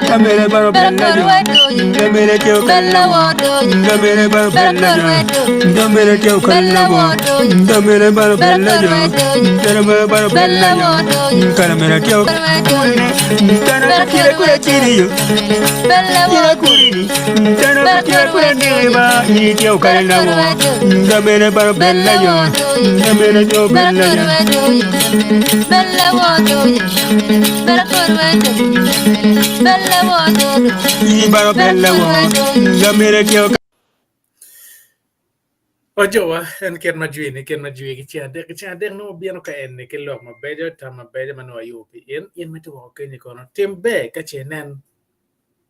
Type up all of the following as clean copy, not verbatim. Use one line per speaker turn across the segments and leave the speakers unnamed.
Gamere baro bella yo. Gamere teo kalawo. Gamere baro bella yo. Gamere teo kalawo. Gamere baro bella yo. Gamere baro bella yo. Gamere teo. Tana kire kure kiri yo. Kire kuri ni. Tana kire kure kiri ba. Ni teo kalawo. Gamere baro bella yo. Gamere teo bella yo. Baro bella wo. Gamere teo.
Ojo en ken majui ki chia no biano ka en ke lok ma bejo ta ma bejo mano ayupi en meto ke ni kono tembe ka chenen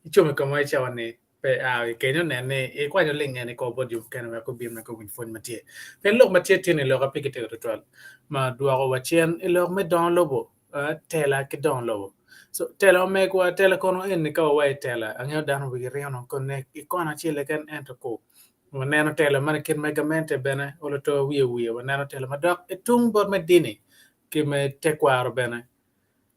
ichome kama cha wane pe a ke no ne e kwa no linga ne ko bodu kan wa ko bim na ko win fon matie pe lok matie tene lok apikete ritual ma dua ko wachen e lok me don lobo tela ke don lobo so tela me ko tela kono en ka wa tela anyo dan wi reno ko ne ikona chile kan ento ko waneno tela man kin megamente bene olo to wiye waneno tela madok etung bor medini ki me tekwaro bene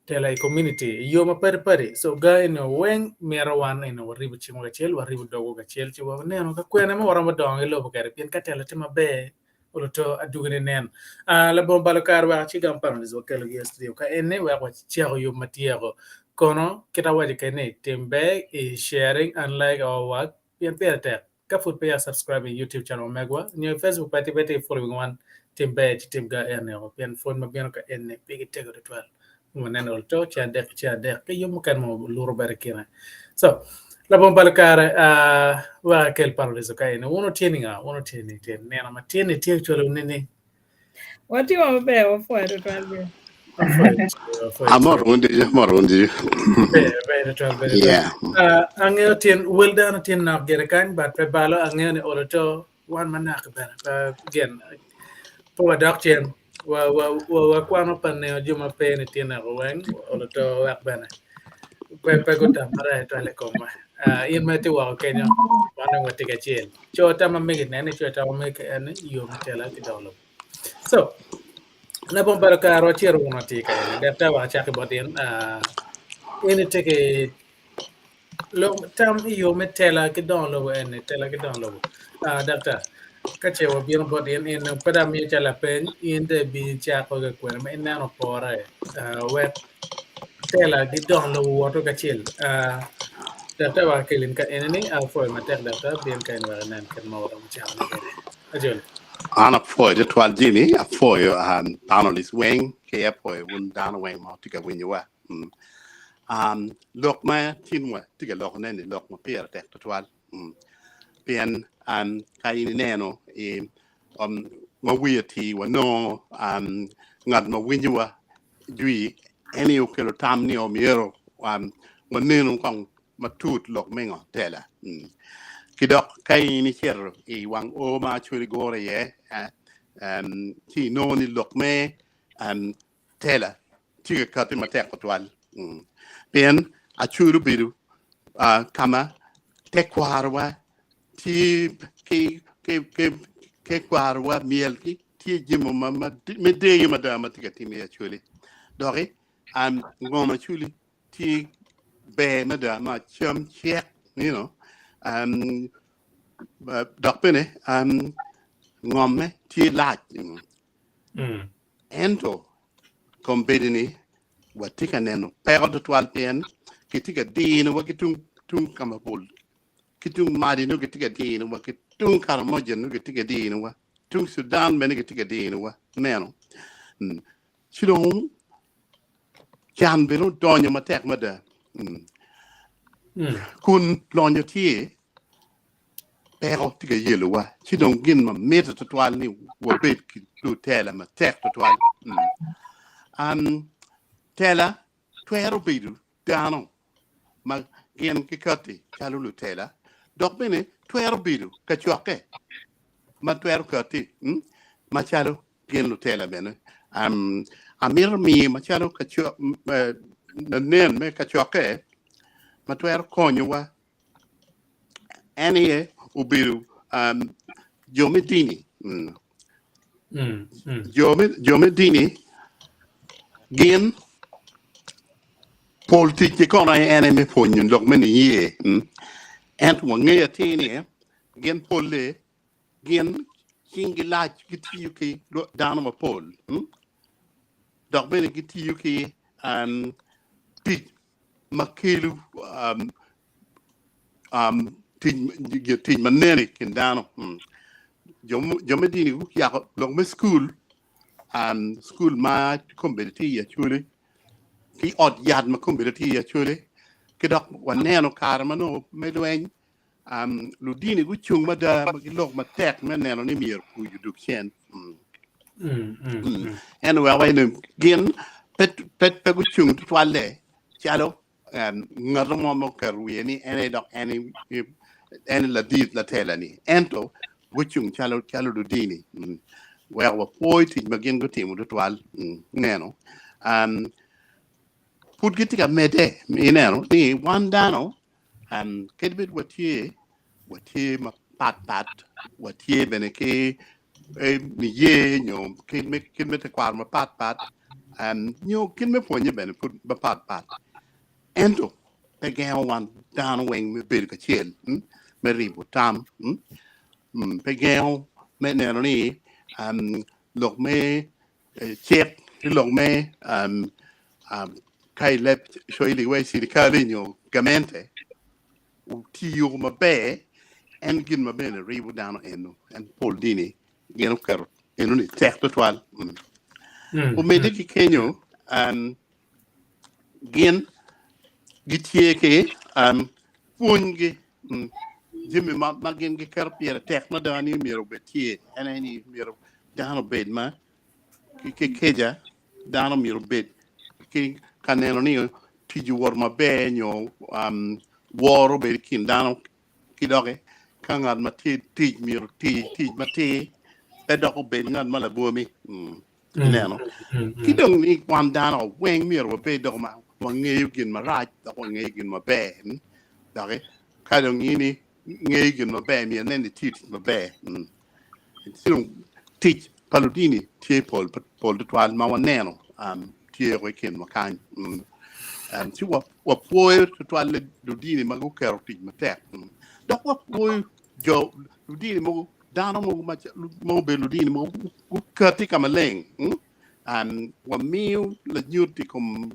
tela community yo ma pari so ga ino wen merawan ino waribu chimo ga chel waribu dogo ga chel chi waneno ka kwene mo wara madong ilo bokere pien ka tela tima be olo to adugene nen la bom balokar wa chi gam pan zo kelo yesterday ka enne wa chiago yo matiago kono kita waje kene tembe e sharing and like our work pien perte ka food pay subscribe YouTube channel megwa new Facebook pati following one tembe tim ga enne o pien phone mabien ka enne pigi tego de twal monen ol to cha de ke yo kan mo luro barkina so la bom balkare wa kel parole zo kai no uno tieni ten nena ma tieni tie cholo nene
What do you want to pay for it?
Amor undi. Yeah.
Angeo tien wildan tien na gere kan but pe balo angeo ne oloto one manak ben again po adoption wa kwano panne juma pe ne tien na wen oloto wak ben pe gota mara to le koma in meti wa kenya wana ngati ka chien cho ta ma me ne cho ta ma ke ne yo mtela ki dawlo so na bom para ka ro chiero una ti ka ne data wa cha ke bodin ini teke lo tam yo metela ke don lo ene tela ke don lo data ka che wa bien bodin in pada mi cha la pen in de bi cha ko ke kwen me na no pore we tela ke don lo wo to ka chil data wa ke lin ka ene ni fo ma tek data bien ka en wa nan ken ma wa cha na ke ajol
Ana foi de twal jini a foi panolis wing ke foi un dan wing ma tika winwa lok ma tinwa tika lok ne ni lok ma pier tek twal pien kai ni neno ma wiati wa no ngad ma winwa dui eni o kelo tam ni o miero ma neno kong ma tut lok mengo tela kidok kai ni cher wang o ma churi gore ye ti no ni lok me tela ti ka ti ma tek twal pen a churu biru kama tekwarwa ti ke kwarwa miel ti jimo ma me de yima da ma ti ka ti me chuli dori ngoma chuli ti be ma da ma chum check you know đọc bên này ngom ấy thì lại ento company what tika neno pero de twal pen kitika dino wa kitung kamapul kitung madi no kitika dino wa kitung karamojen no kitika dino wa tung sudan ben kitika dino wa neno silong kan beno donyo matek mada kun lonyo tie pero tiga yelo wa ci don gin ma meta to twal ni wo bet ki do tela ma tek to twal tela twero bidu dano ma gen ki kati chalu lu tela dok bene twero bidu ka choke ma twero kati ma chalu gen lu tela bene amir mi ma chalu ka choke nen me ka choke ma twero konyo wa anie ubiru Jomedini Jomedini gen politik kon ai ene me ponyin lok men ye ent mo nge ti ni gen polle gen kingi lach giti yuki down ma pol dok ben giti yuki ti makelu ti manene kin down jom dini ku ya lok me school ma competitive ya chule ki od yad ma competitive ya chule ki dok waneno karma no medwen lu dini ku chung ma da ma ki lok ma tek me neno ni mier ku yuduk chen anyway wai no gin pet ku chung twale chalo ngaro mo karwi ni ene dok ene la dit la tela ni ento ku chung chalo lu dini where wa poiti magin go timu twal neno put gitika mede neno ni one dano kedbit watie ma pat watie beneke ni ye nyo kin me te kwar ma pat nyo kin me ponye ben put ba pat ento pe gel one down wing me bir ka chiel me ribu tam pe gel me neno ni lok me chep lok me kai lep shoy li we sirikali nyo gamente tiyo ma be en gin ma bene ribu dano eno en pol dini geno kar eno ni tek total o mede ki kenyo gin gitie ke pungi jimi ma gin gi kar pier tek ma dani miro betie eneni miro dano bed ma ki keja dano miro bed ki kaneno ni tiju wor ma be nyo woro be kin dano kidoge kangan ma ti mir ti ma ti be doko be ngan mala bomi neno kidong ni kwan dano weng mir wo be doko ma wange gin ma raj doko nge gin ma be doge kadong ni nge gin ma be mi nen ti ma be silong ti paludini ti pol twal ma waneno ti ko kin ma kan si wa poe twal le dini ma go kero ti ma tek dok wa poe jo dini mo dano mo be dini mo ku kati kamaleng wa miu la nyuti kom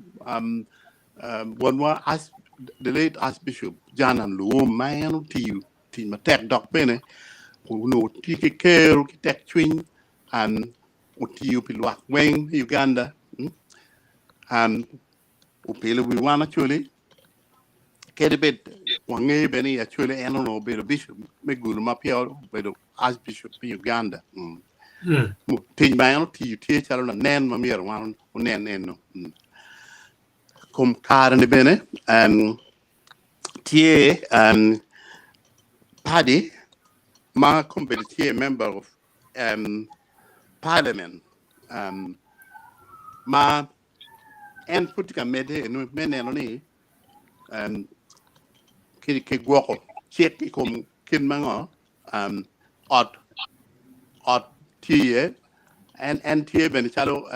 wa the late Archbishop Janan Luo man ti ma tek dok pene ku no ti ke kero ki tek twin utiu pilwa weng Uganda upele we want actually kedibet wange beni actually eno be bishop me gulu mapio be Archbishop Uganda tin bayo ti chalo na nen mamier wan nen eno kom karne bene tie Paddy ma competitive member of parliament ma en putika mede no meneno ni ke gwoko cheki kom kin mango ot tie and tie ben chalo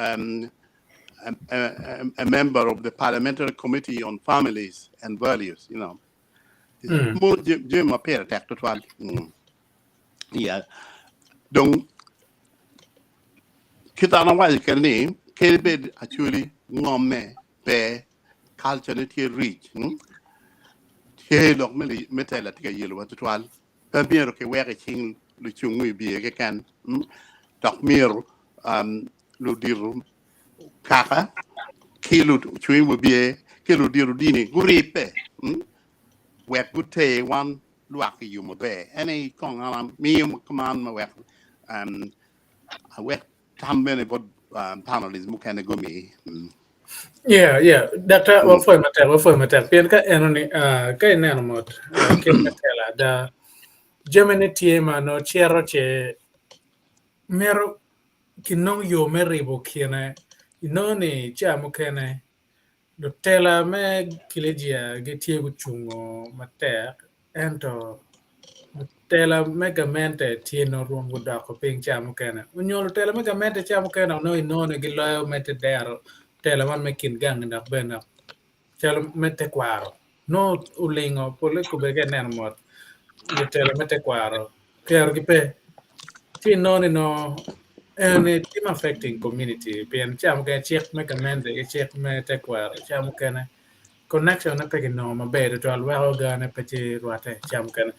a member of the parliamentary committee on families and values, you know. More Jim appear attack to one. Yeah. Don't Kitana wise can name Kelbed actually ngome be culture rich. Here look me metal at a yellow at twal. Pampier ke wear a king luchung we be a can. Doc mir ludirum kaka kilo chui will be a kilo dirudini guripe wet good tay one lucky you mo be any kong me command my wet I wet tam many but panelists mukene gumi
yeah data wa foi mater pien ka enoni ka eneno mot ke Tela da Germany tie ma no chiero che mero kinong yo meribo kiene inoni cha mukene do Tela me kilejia getie guchungo mater ento Tela megamente tieno ruom gudako ping cha mukene unyolo Tela megamente cha mukene no inone giloyo mete dero Tela man mekin gang ndak bena chalo mete kwaro no ulingo pole kubege neno mot jotelo mete kwaro kero gi pe ti no ni no and it affecting community pien cham ke chek me kamende e chek me te kwaro cham kene connection na pegi no maber to al wa ga na peti ruate cham kene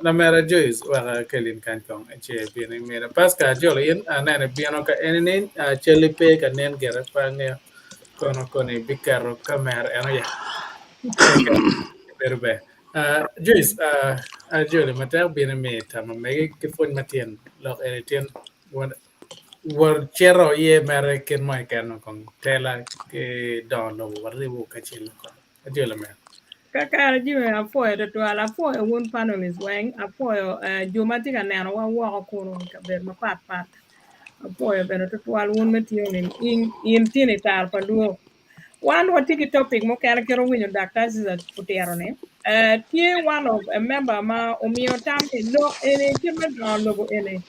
la mera jois wa kelin kan kong che bien mera paska jolien na ne bien ka enin chele pe ka nen gera pa ne kono koni bikaro kamer eno ya berbe jois jole mater bien me tama me ke fon matien lok etien war chero ye mere ken mai kan kong tela ke don lo war ribu ka chilo kon jole me
Kaka jiwe apoyo to twala apoyo won panelist weng apoyo juma tika neno wa woko kuno kaber mapat pat apoyo beno to twal won metiyo in tini tar panduo one watiki topic mo kera kero winyo Dr. Aziza Putero ne tie one of a member ma umiyo tamke lo ene chima don logo ene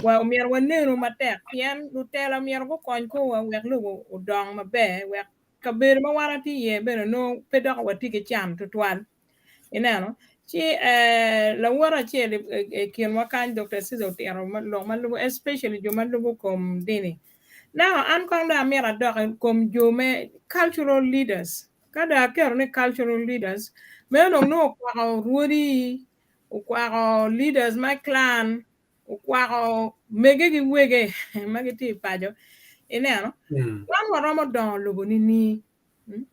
wa umiyo wa neno matek pien lutela umiyo ko kony ko wa wek logo udong mabe wek kaber ma wara ti ye beno no pedok watiki cham to twal ineno ci la wara ci kien wakan Dr. Aziza Putero lo malugo especially jo malugo kom dini. Now, an kong da mera dog kom jome cultural leaders. Kada kero ne cultural leaders. Meno no kwa ruodi, kwa leaders my clan, kwa megegi wege magiti pajo. Ineno. Wan waramo don lobo ni.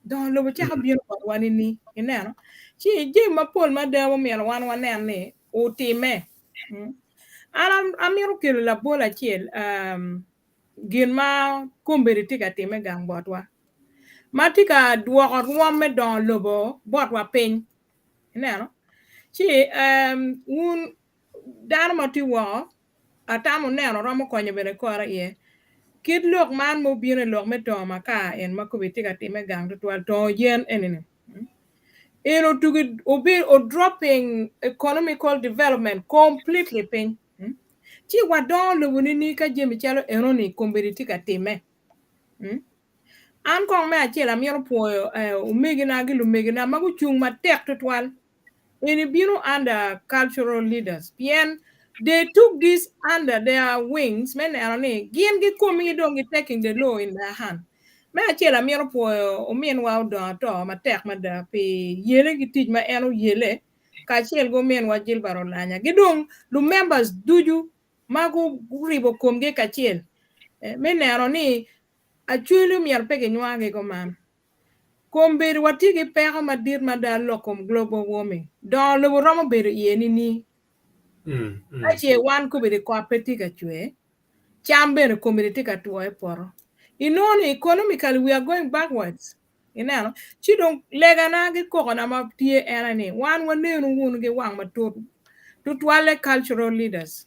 Don lobo chaka biyo kwa wani ni. Ineno. Chi je mapol madamo mera wan ne utime. Amiro kilo la bola chiel gin ma kumbiri tika time gang botwa ma tika duoko ruom me don lobo botwa piny ineno chi un dano ma ti wo atamu neno romo konyo bene kora iye kit lok man mo bine lok me to maka en ma kubi tika time gang tutwal to yen enini eno tugi obi o dropping economical development completely piny chi wadon lobo ni ka jemi chalo eroni kumbiri tika time an kong me achiel amiero puoyo umegina gi lumegina magu chung matek tutwal in bino under cultural leaders pien they took this under their wings men eroni gien gi komi dong taking the law in their hand me achiel amiero puoyo umin wa do to matek mada pi yele gi tij ma eno yele ka achiel go men wa jil baro lanya gidong lu members duju magu ribo komge ka achiel men eroni achulu miel pege nyuage ko man komber watigi peko madir madal lokom global warming don lo romo ber yeni ni ache wan ko be ko apetika chwe chamber community ka tuo poro economically we are going backwards chidong lega na gi ko na ma tie enani wan wanenu wun gi wang matut tutwale cultural leaders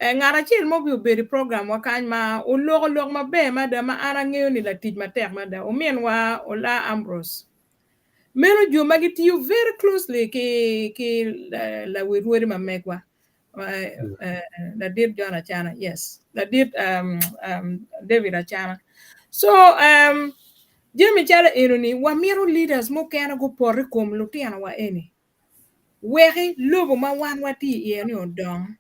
ngara chil mo bi obedi program wakany ma ulog mabe mada ma ara ng'eyo ni latij matek mada umien wa ola Ambrose meno jo magitiyo very closely ki la wirwori mamegwa la dir John Achana yes la dir David Achana so jemi chala enoni wa miro leaders mo kena go porre kom lutiana wa eni wegi lobo ma wan wati yeni odong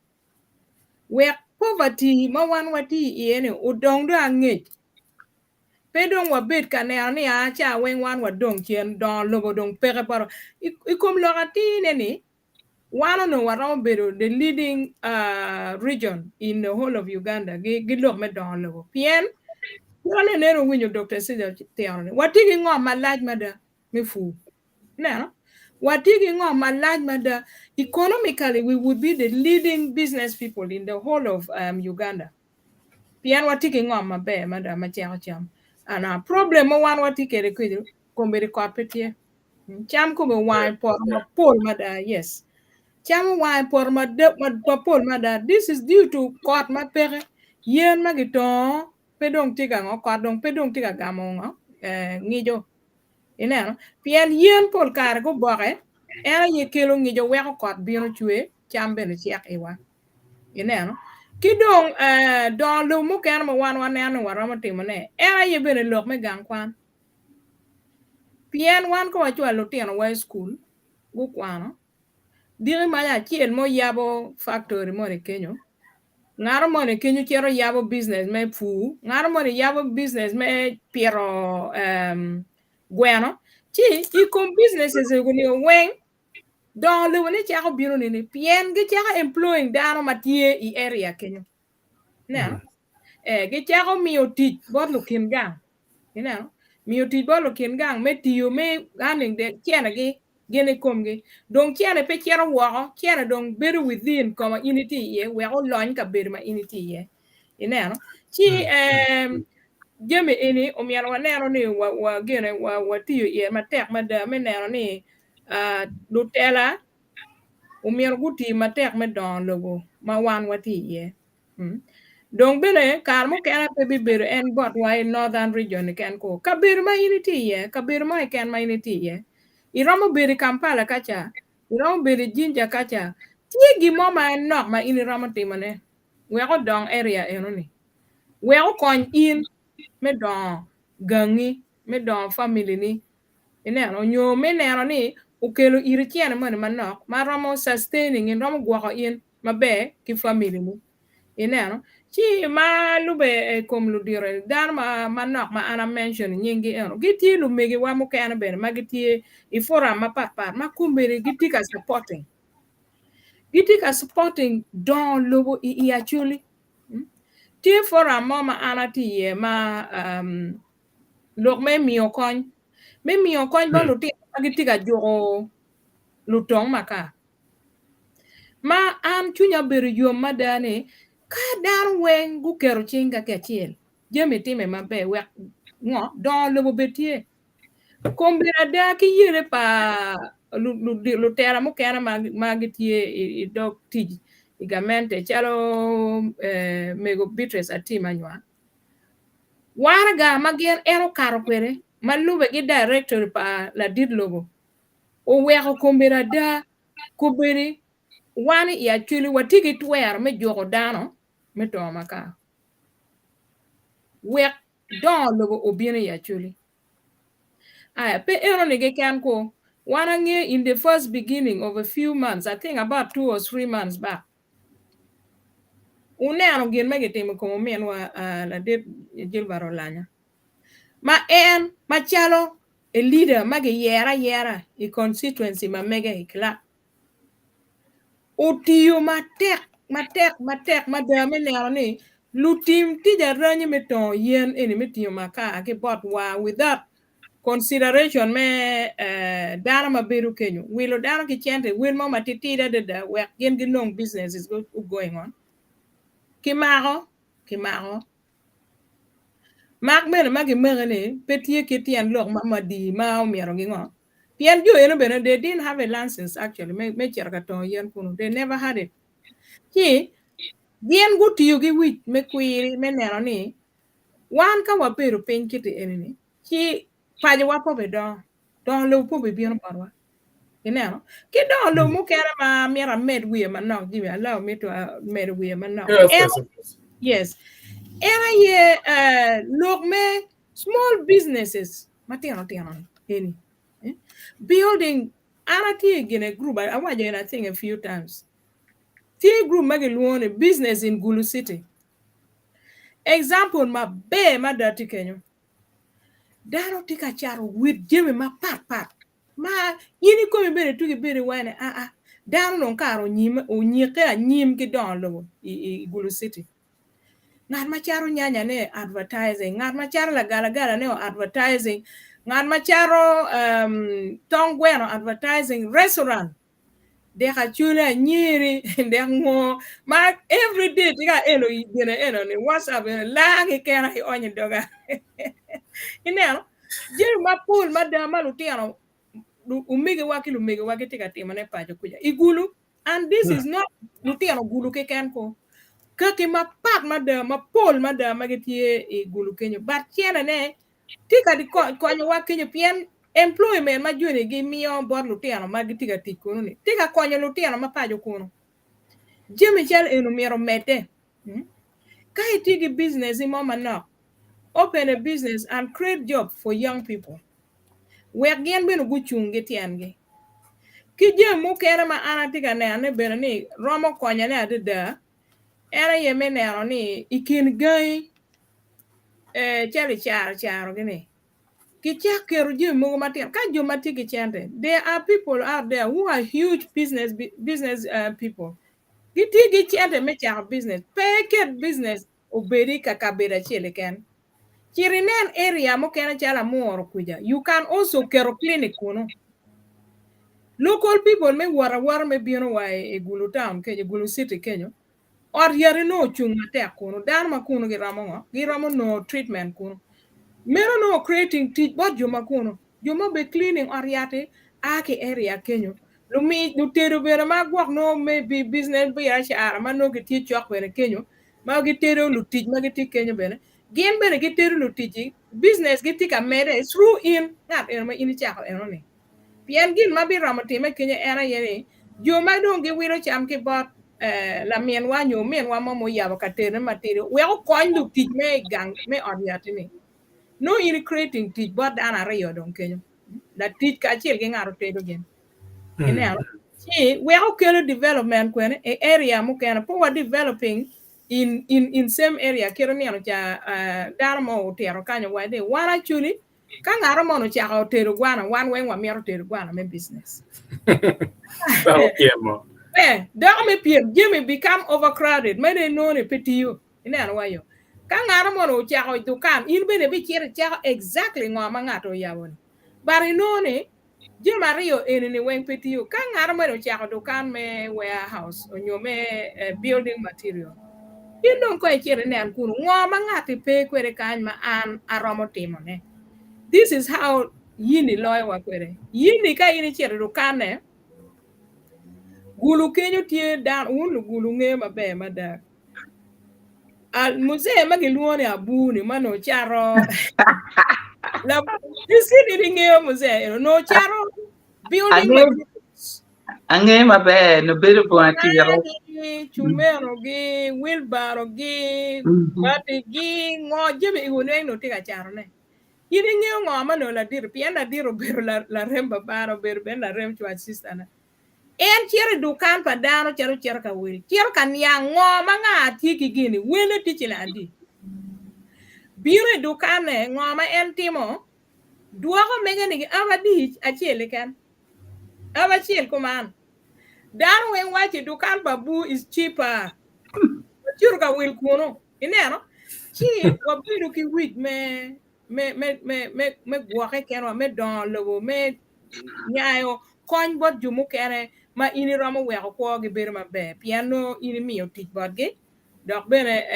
wek poverty ma wan wati yeni udong do ang'ech pedong wa bet kanel ni acha wen wan wa dong chien don lobo dong pere paro ikom lokatine ni one no waramo bedo the leading region in the whole of Uganda gi lok me don lobo pien wane nero winyo Dr. Sida Tiano watigi ngom malaj mada mifu no watigi ngom malaj mada economically we would be the leading business people in the whole of Uganda pien watigi ngom mabe mada machao cham ana problem mo wan watikere kwidu kombere korpetie cham ko wine por mapol mada yes cham wine por mapol mada this is due to court mapere yen magito pedong tiga ngo kodong pedong tiga gamongo ngijo ineno pien yen pol kar go boke era ye kelo ngijo weko kot bino chwe cham bene chiak iwa ineno kidong don lo mo kan mo wan neno waramo timone era ye bene lok me gang kwan Pien wan ko wachwa lutino wa school gukwano diri manya chien mo yabo factory mo ne kenyo ngaro mo ne kenyo chero yabo business me fu ngaro mo ne yabo business me piero gweno chi ikom businesses guni wen don le woni chako biro ni pien gi chako employing dano matie i area kenyo ne gi chako miyo tich bot lu kim gang you know miyo tich bot lu kim gang me tiyo me ganing de chiena gi gene komgi don chiena pe chero wo chiena don better within community ye we o lon ka better ma unity ye you know chi jeme ini o miano wanero ni wa gene wa tiyo ye matek mada me nero ni lu Tela o miano guti matek me don lobo ma wan wati ye donc bene kar mo kena pe bibir en bot wa in northern region ken ko kabir ma unity ye kabir ma ken ma unity ye iromo biri Kampala kacha iromo biri Jinja kacha tie gimo ma en nok ma ini romo timone we go dong area enoni we go kon in me don gangi me don family ni ineno nyo me neno ni ukelo iri chiene mo ma nok ma romo sustaining in romo gwako in mabe ki family ni ineno chi ma lube kom lu dire dan ma nok ma ana mention nyingi eno giti lu megi wa mo kana ben ma giti I fora ma papa ma kumbere giti ka supporting don lobo I actually ti fora ma ana ti ye ma lok me miyo kon ba lu ti giti ka jogo lu tong maka ma an chunya bere yom madane ka dar wen gu kero chinga ke chiel jemi time mabe we ngo don lobo betie kombira da ki yere pa lu Tela mo kana magitie I dog tiji igamente chalo mego bitres atima nywa warga magen ero karo kwere malube gi director pa la did lobo o weko kombira da kubiri wani ya chuli watigi tuwer me jogo dano me to maka wek don lobo obine ya chuli aya pe ero nige kan ko wana nge in the first beginning of a few months I think about 2 or 3 months back uneno gin mege timo como men wa la de jilbaro lanya ma en machalo a leader mage yera I constituency ma mege ikla utiyo matek madame nero ni lutim tija ranyi meton yen eni metiyo maka ke bot wa without consideration me dana maberu kenyo wilo dana ki chente wil mo matitida de we gen ginong business is going on kimago mak mene magi megane petie kitian lok mamadi ma omiero gingo pian jo eno bene they didn't have a license actually me cherka to yen kuno they never had it ki bien gutiyo gi wich me kwiri me neno ni wan ka wabero piny kiti enini ki paje wapo be don lo po be bien parwa ineno ki don lo mu kera ma miera med wiye manok jiwe allow me to med wiye manok yes era ye look me small businesses matino eni building anati gene group I want you to think a few times T group magi luone business in Gulu City. Example ma be ma dati kenyo. Daro tika charo with jeme ma pat. Ma yini ko mi bere tuki bere wane daro non karo nyim o nyike a nyim ki don lobo I Gulu City. Ngat ma charo nyanya ne advertising, ngat ma charo la gala ne advertising, ngat ma charo tongweno advertising restaurant. They are chula nyiri they mo ma every day tiga eno ni WhatsApp la ke kera I onye doga ineno jeri mapol madama lutiano umege waki tiga timane pajo kuja igulu and this is not lutiano gulu ke kan ko kake mapat madama pol madama getie igulu kenyo but kiana ne tika di konyo wakenyo pien employment ma jone gi miyo bor lutiano ma gitiga tikono ni tika konyo lutiano ma pajo kuno jemi chal eno miero mete ka itigi business mo manok open a business and create job for young people wek gen beno guchung gi tiangi ki je mukene ma anatika ne beno ni romo konya ne adida era ye menero ni ikin gai chari charo gini kicha kero je mogo matin ka jo matiki chente there are people out there who are huge business people giti chente me charo business peket business obedi kaka beda chile ken chirinen area mukene chala muoro kuja you can also kero clinic kuno local people me wara me bino wa e gulu town ke gulu city kenyo or yare no chung matek kuno dan ma kuno giramo no treatment kuno mero no creating teach but joma kuno joma be cleaning oriate ake area kenyo lumi du tero bere ma gwak no me bi business bi ya shara ma no giti chok bere kenyo ma gitero lu teach ma giti kenyo bere gen bere gitero lu teach business giti ka mere through in ngat en ma ini chako enoni pian gin ma bi ramo time kenya era yene joma dong gi wiro cham ki bot la mien wa nyo mien wa mo yabo ka tere material we ko koin lu teach me gang me oriate ni no in creating teach but ana rayo don kenyo la teach ka chiel gi ngaro tedo gen ene si we are kelo development kwen e area mo kana po wa developing in same area kero ni ano cha dar mo tero kanyo wa de wara chuli ka ngaro mo no cha tero gwana wan we wa miero tero gwana me business dog me piem jimmy become overcrowded me de no ne petiyo ene ano wa yo ka ngaro mo no cha dukan in bene bi chere cha exactly ngoma ngato yawon bari no ne Jim Mario in weng petiyo ka ngaro mo no cha dukan me warehouse onyo me building material in don ko chere ne an kuno ngoma ngati pe kwere kan ma an aromo timo ne this is how yini loy wa kwere yini ka yini chere dukan ne gulu kenyo tie dan unu gulu nge mabe mada al musee magiluone abuni mano charo la you see the nge musee no charo building
ange mabe no bedo buatiro
chumero gi wilbaro gi mati gi ngoje be iwone no tiga charo ne yini nge ngo mano la dir piana diro bero la remba baro bero ben la rem chwa sister en chere dukan pa dano chero ka wil chere kan yang ngo manga tiki gini wele tichina adi bire dukan ngo ma en timo duogo megani abadi achele kan abachel kuman dan wen wachi dukan babu is cheaper chere ka wil kuno ineno chi wabiru ki wit me gwoke kenwa me don lobo me nyayo kony bot jumu kene ma ini romo weko ko gi ber mabe piano ini miyo tich bot gi dok bene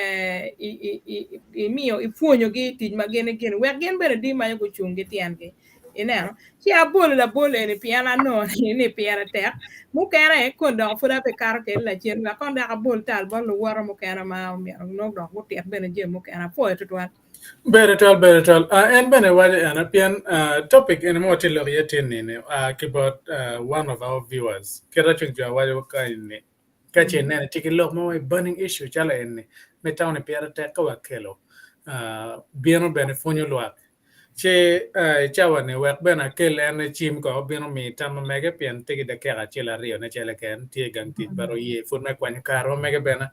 miyo ifuonyo gi tich ma gene wek gen bene di ma go chung gi tian gi ineno chi abol la bol ni piana no ni piana tek mu kene ko do fuda pe kar ke la chen ga kon da abol tal bon lo waro mu kene ma no do mu tek bene je mu kene fo etwa
Beretol. En bene wale ana pian topic en mo tilo yetin ni about one of our viewers. Kera chung jwa wale wakaini. Kache nene tiki lok mo burning issue chala en me taune piara te kawa kelo. Bieno bene fonyo luak. Che chawa ne wek bena kel en chim ko bieno mi tama mege pian tiki da kera chela rio ne chela ken tie gang tit baro ye fun me kwany karo mege bena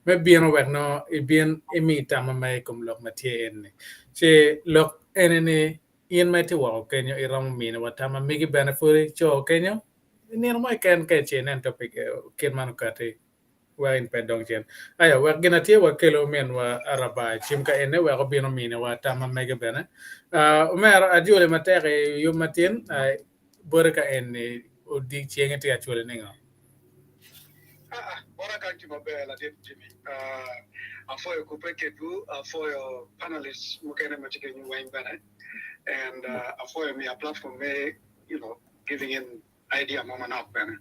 me bieno wek no ibien imi tama me kum lok matie enne che lok enene ien me te wa kenyo iram mi ne watama migi bena furi cho kenyo ni no ken ke che nen topic ken manu kate wa in pedong chen aya wa gina tie wa kelo men wa araba chim ka enne wa bieno mi ne watama mege bena mer adiole matere yo matin borka enne o di chenge te actually ninga
bora kanti mabela dem Jimmy for your kupeke du for your panelists mukene machike new wine bana and for me a platform me giving in idea mama now bana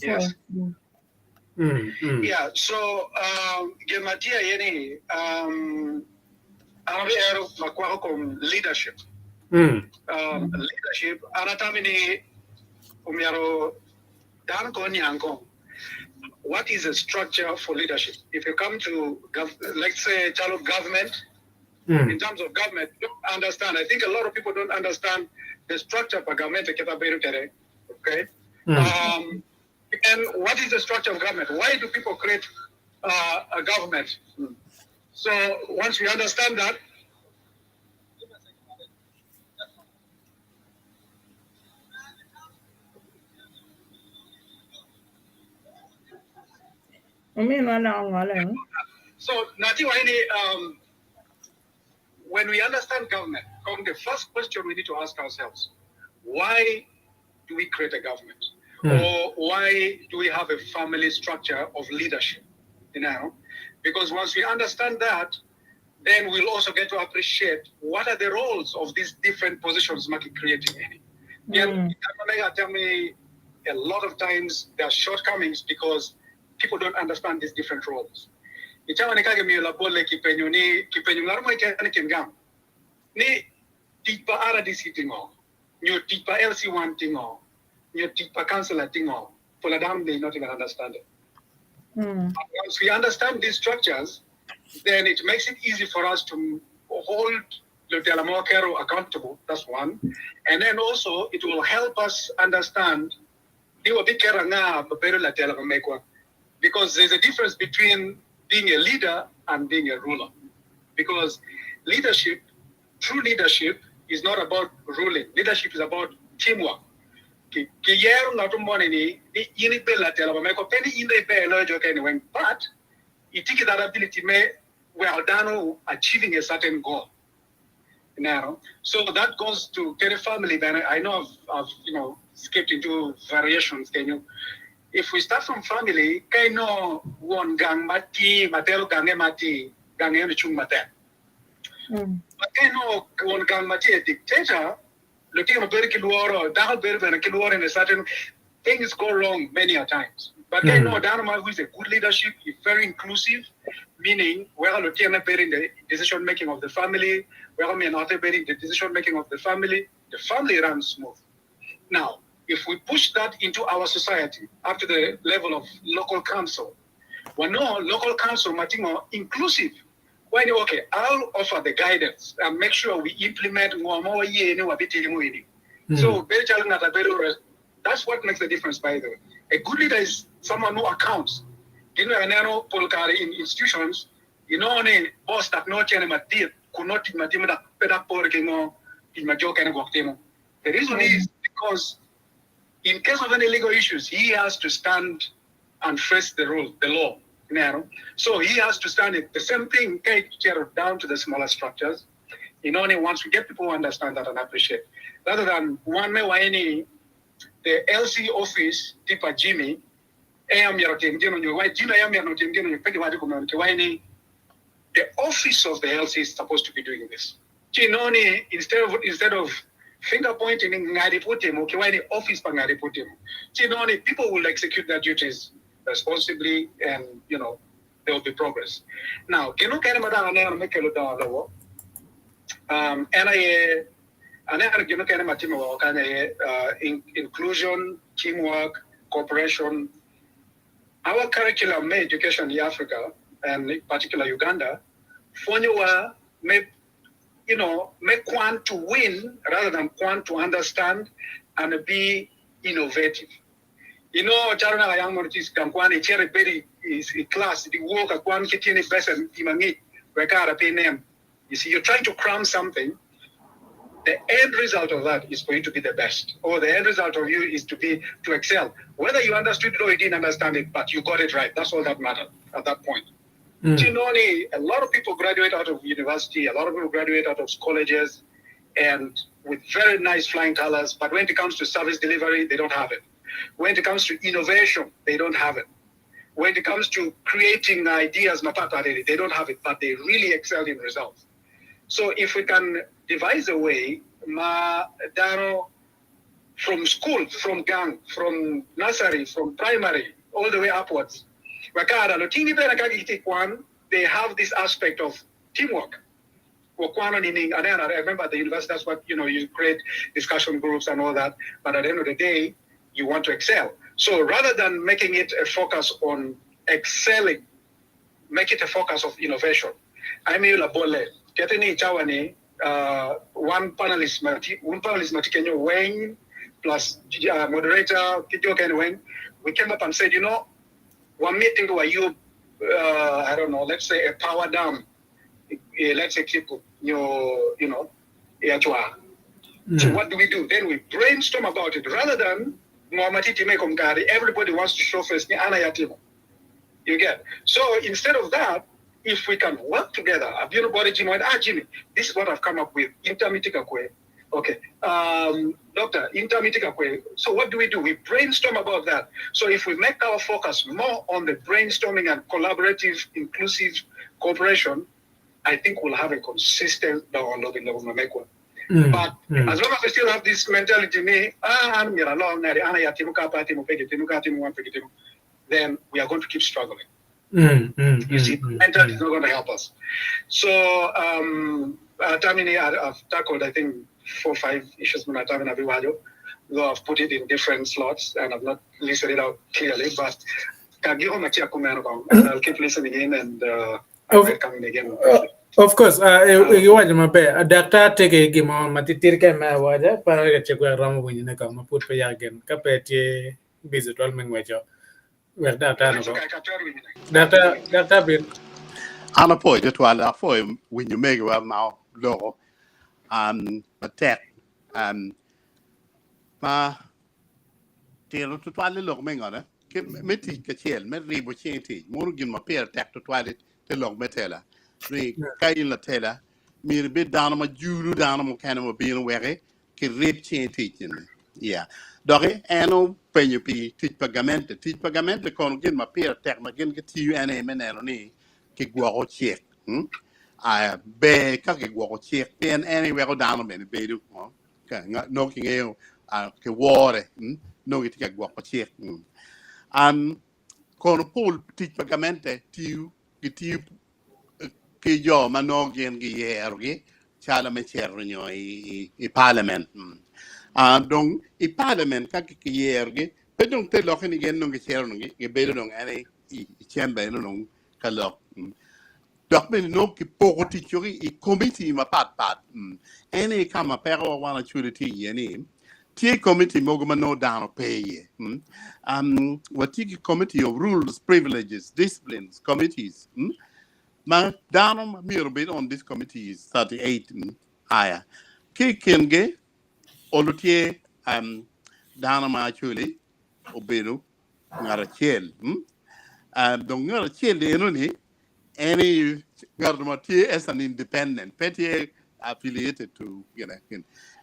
yes yeah so gematia yeni arabe ero makwa kom leadership leadership anatamini umiaro dan koni anko. What is a structure for leadership? If you come to, let's say, child government, in terms of government, don't understand. I think a lot of people don't understand the structure of government. Okay. And what is the structure of government? Why do people create a government? So once we understand that, so Nati Waini, when we understand government, the first question we need to ask ourselves, why do we create a government? Or why do we have a family structure of leadership? Because once we understand that, then we'll also get to appreciate what are the roles of these different positions market creating. Tell me, a lot of times there are shortcomings because people don't understand these different roles. Ni tipa RDC tingo, you tipa LC1 tingo, you tipa councillor tingo. For the damn they not even understand it. Once we understand these structures, then it makes it easy for us to hold the Tela accountable. That's one, and then also it will help us understand because there's a difference between being a leader and being a ruler. Because leadership, true leadership, is not about ruling. Leadership is about teamwork. But it takes that ability well done achieving a certain goal. So that goes to the family. Then I know I've skipped into variations. If we start from family, one gang mati, matero gange mati, gange chung mate. But one gang mati a dictator, looking at very kiluoro, down very kiluoro in a certain things go wrong many a times. But Dhanama, who is a good leadership, is very inclusive, meaning we're looking at the decision making of the family, we're not bearing the decision making of the family runs smooth. Now, if we push that into our society up to the level of local council, we know local council matingo inclusive. When okay, I'll offer the guidance and make sure we implement So that's what makes the difference, by the way. A good leader is someone who accounts. In institutions, boss that no could not the reason is because in case of any legal issues, he has to stand and face the law. So he has to stand it. The same thing down to the smaller structures. Once we get people who understand that and appreciate, rather than one may any the LC office, Tipa Jimmy, the office of the LC is supposed to be doing this. Instead of finger pointing in office, people will execute their duties responsibly, and there will be progress. Now, inclusion, teamwork, cooperation. Our curriculum, education in Africa, and in particular Uganda, PWONYE make one to win rather than one to understand and be innovative. Charana young monarchs can one a cherry berry is a class, the work at one kitchen is best and timangit, where pay name. You see, you're trying to cram something. The end result of that is for you to be the best, or the end result of you is to excel. Whether you understood it or you didn't understand it, but you got it right. That's all that matters at that point. A lot of people graduate out of university, a lot of people graduate out of colleges, and with very nice flying colors, but when it comes to service delivery, they don't have it. When it comes to innovation, they don't have it. When it comes to creating ideas, they don't have it, but they really excel in results. So if we can devise a way, from school, from gang, from nursery, from primary, all the way upwards, they have this aspect of teamwork. I remember at the university, that's what, you create discussion groups and all that. But at the end of the day, you want to excel. So rather than making it a focus on excelling, make it a focus of innovation. I mean, Ketani Chawani, one panelist Matikenyo Wayne plus moderator Kijo Ken Wayne, we came up and said, one meeting where you I don't know, let's say a power dam, let's say Kiku, Yachua. So what do? Then we brainstorm about it rather than everybody wants to show face. You get. So instead of that, if we can work together, Jimmy, this is what I've come up with. Okay. Doctor, so what do? We brainstorm about that. So if we make our focus more on the brainstorming and collaborative, inclusive cooperation, I think we'll have a consistent download in the But as long as we still have this mentality, then we are going to keep struggling. You see, mentality is not going to help us. So, Tami, I've tackled, I think, 4 or 5 issues. Though I've put it in different slots and I've not listed it out clearly, but I'll keep listening in and coming again.
Of course, you want my pay. Doctor take a game on Matitirka Mawaja, Paraga Ram when you come put pay again. Capet visit all Mingwajo. Well, Doctor Bill.
Ana poi to twala foi when you make well now law attack ma telo to twala lo mengona ke meti ke chel me ribo chenti muru gin ma per attack to twala te lo metela ni kayin la tela mir be dana ma juru dana mo kana mo bin were ke rib chenti yeah doge eno penyo pi tit pagamente kon gin ma per attack ma gin ke ti ene menelo ni ke gwo check be ka ke gwo check pen anywhere down men be do ka no ki ngeo ke wore no ki ke gwo check kon pol tit pagamente ti ke yo ma no gen gi yergi chala me cherno i parliament donc i parliament ka ke yergi pe donc te lo ni gen no ke cherno gi be do ane i chembe no ka lo document no ki pokoti chori I committee ma pat ene kama pero wana chuliti yani tie committee mogoma no down pay what tie committee of rules privileges disciplines committees ma down miro bit on this committee is 38 aya ki kenge olutie down ma chuli obero ngara chel donc ngara chel de no ni any government as an independent, petty affiliated to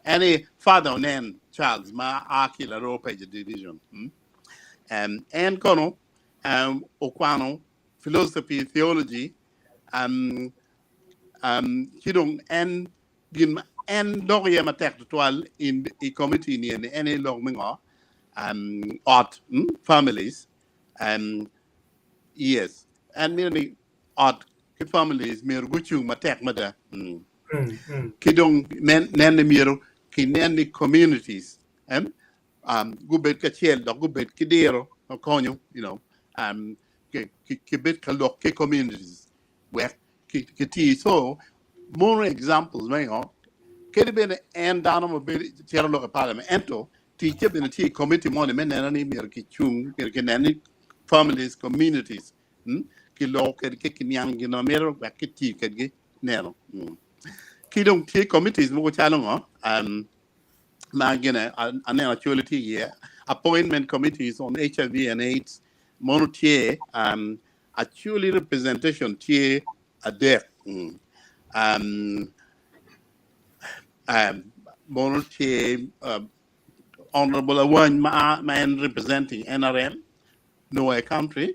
any father and child, my Akila Ropage division. And Kono, Okwano, philosophy, theology, Kidong, and Doriam attack to 12 in a committee near any long art families, yes, and nearly art families mir guchu matek mada kidong nen miro ki nen communities gubet ka chel do gubet kidero konyo ki bet ka lok ki communities where ki ti so more examples may kede ben en danamo be chero lo parliament ento ti chebe ti committee mon men nani mir ki chung ki nen families communities ki lo ke nyang gi no mero ba ki ti ke gi nero ki dong ti committees mo chalo ma gene an actuality here appointment committees on HIV and AIDS monotie actually representation tie a there monotie honorable one man representing NRM no a country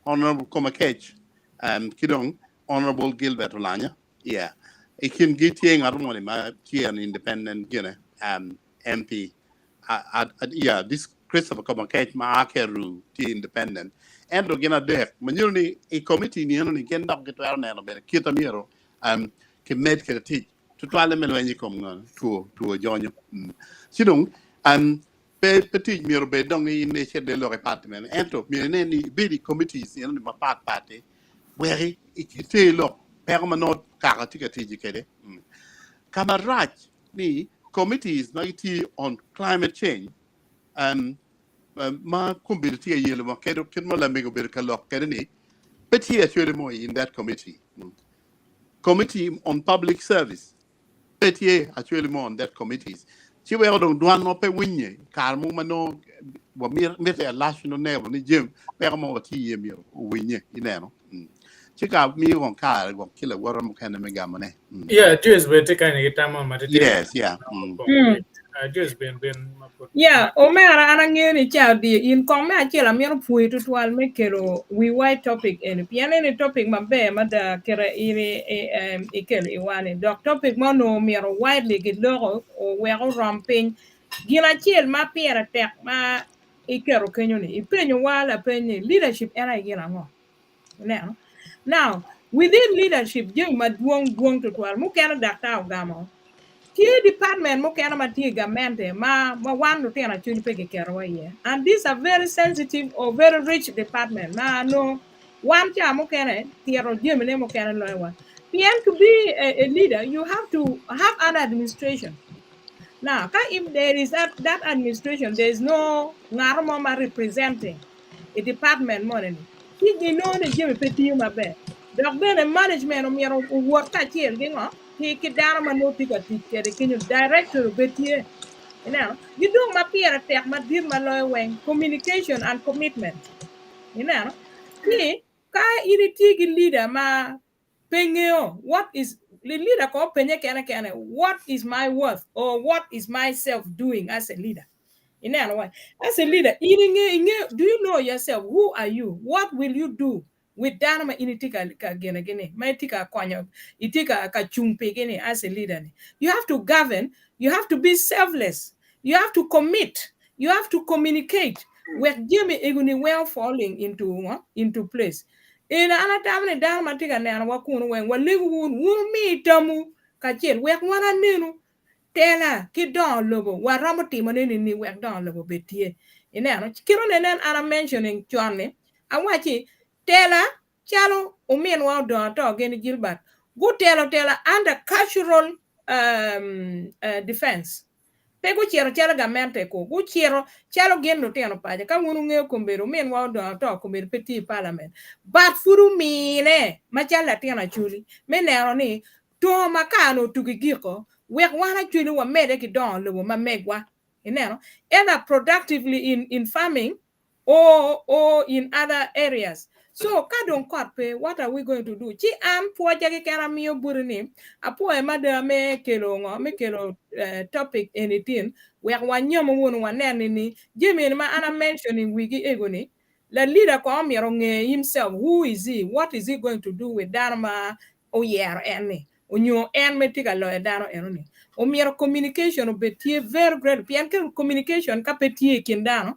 Honorable Komakech, Kidong, Honorable Gilbert Olanya, yeah. I can get you an independent, MP. Yeah, this Christopher Komakech, my Akeru, independent. And again, a deck. When a committee, you can not get around a bit, Kitamiro, can make a teach to try them when you come to a join you. Sidong, petit miro be dong in the chef de department and to me any big committees in my party where it lo permanent kakatika kede kamaraj ni committees mighty on climate change ma kumbirti yele ma kedo kin mala mego ber kalok kede ni but here actually more in that committee on public service but here actually more on that committees chi we odong duan no pe winye kar mu mano wa mir te lash no nebo ni jem pe mo ti yemi winye ineno chika mi gon kar gon kila wara mo kana me gamane
yeah just be take any time on
yes
just been
Yeah, Omera anangeni chadi in kong me achela miero pui tutual me kero we white topic en piane ni topic mabe mada kera iri ikel iwane dok topic mono miero widely gidlogo o wego ramping gina chiel ma piera tek ma ikero kenyo ni ipenyo wala penye leadership era gina ngo now within leadership jeng maduong tutual mukena dakta ogamo Key department mo kena mati gamente ma wan no tena chuni peke kero ye. And these are very sensitive or very rich department. Ma no one cha mo kena tiero jemene mo kena loewa. PN to be a leader, you have to have an administration. Now, if there is that administration, there is no ngarmo representing a department money. He know the jemi peti mabe. Dok bene management o miero work ka chiel gingo. Ki dano no tiga tikere kinyo director betie. You know, you do ma piera tek ma dir ma loy weng communication and commitment. You know, ki ka iriti leader ma pengeo what is the leader ko penye kene what is my worth or what is myself doing as a leader. You know what? As a leader, do you know yourself? Who are you? What will you do with Dharma initika gene? Maitika kwanyo, itika kachumpe gene as a leader. You have to govern, you have to be selfless, you have to commit, you have to communicate with Jimmy Iguni well falling into place. In another time, Dharma tika na wakunu when waligu mi tamu kachel wek wana nenu. Tela ki don lobo waramo timo ni wek don lobo betie ineno kiro nenen ana mentioning chone awachi Tela chalo umin wa don to gen Gilbert go tela under cultural defense pe go chiero gamente ko go chiero chalo gen no teno paje ka wonu nge kombero men wa don to kombero peti parliament but furu mine machala tena chuli menero ni to makano tugigiko wek wana chuli wa mede ki don lo ma megwa either productively in farming or in other areas. So kadon korpe, what are we going to do? Chi am po jage kera miyo buruni apo e mada me kelo topic anything wek wanyomo wonu wanene ni jemi ma ana mentioning wigi egoni la leader ko amiro nge himself who is he, what is he going to do with Dharma oyer ene onyo en metika lo e dano enoni o miero communication betie very great pian ke communication ka petie kindano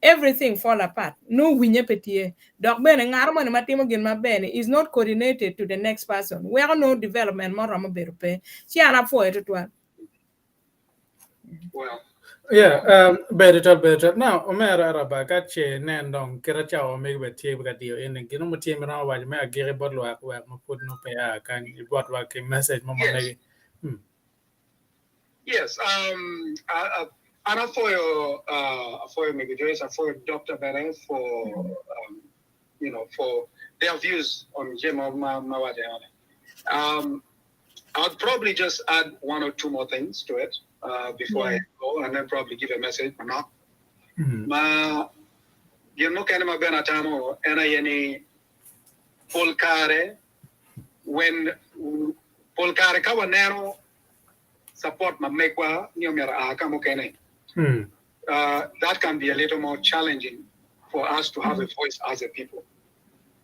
everything fall apart no winye petie dok bene ngaro mane matimo gin mabene is not coordinated to the next person we are no development more mo berupe si ana fo etwa
Well,
yeah better now omera araba gache nendong kira chao me betie bagadio en gino mutie mra wa me agere bodlo akwa mo put no pe kan bot wa ke message mo negi
yes, and for your maybe for Dr. Bere for for their views on Jemo Mawade. I'll probably just add one or two more things to it before I go, and then probably give a message or not. Ma Jemo Kanema Benatamo and I Polkare when Polkare Kawanero support mamekwa niomera akamukene. That can be a little more challenging for us to have a voice as a people.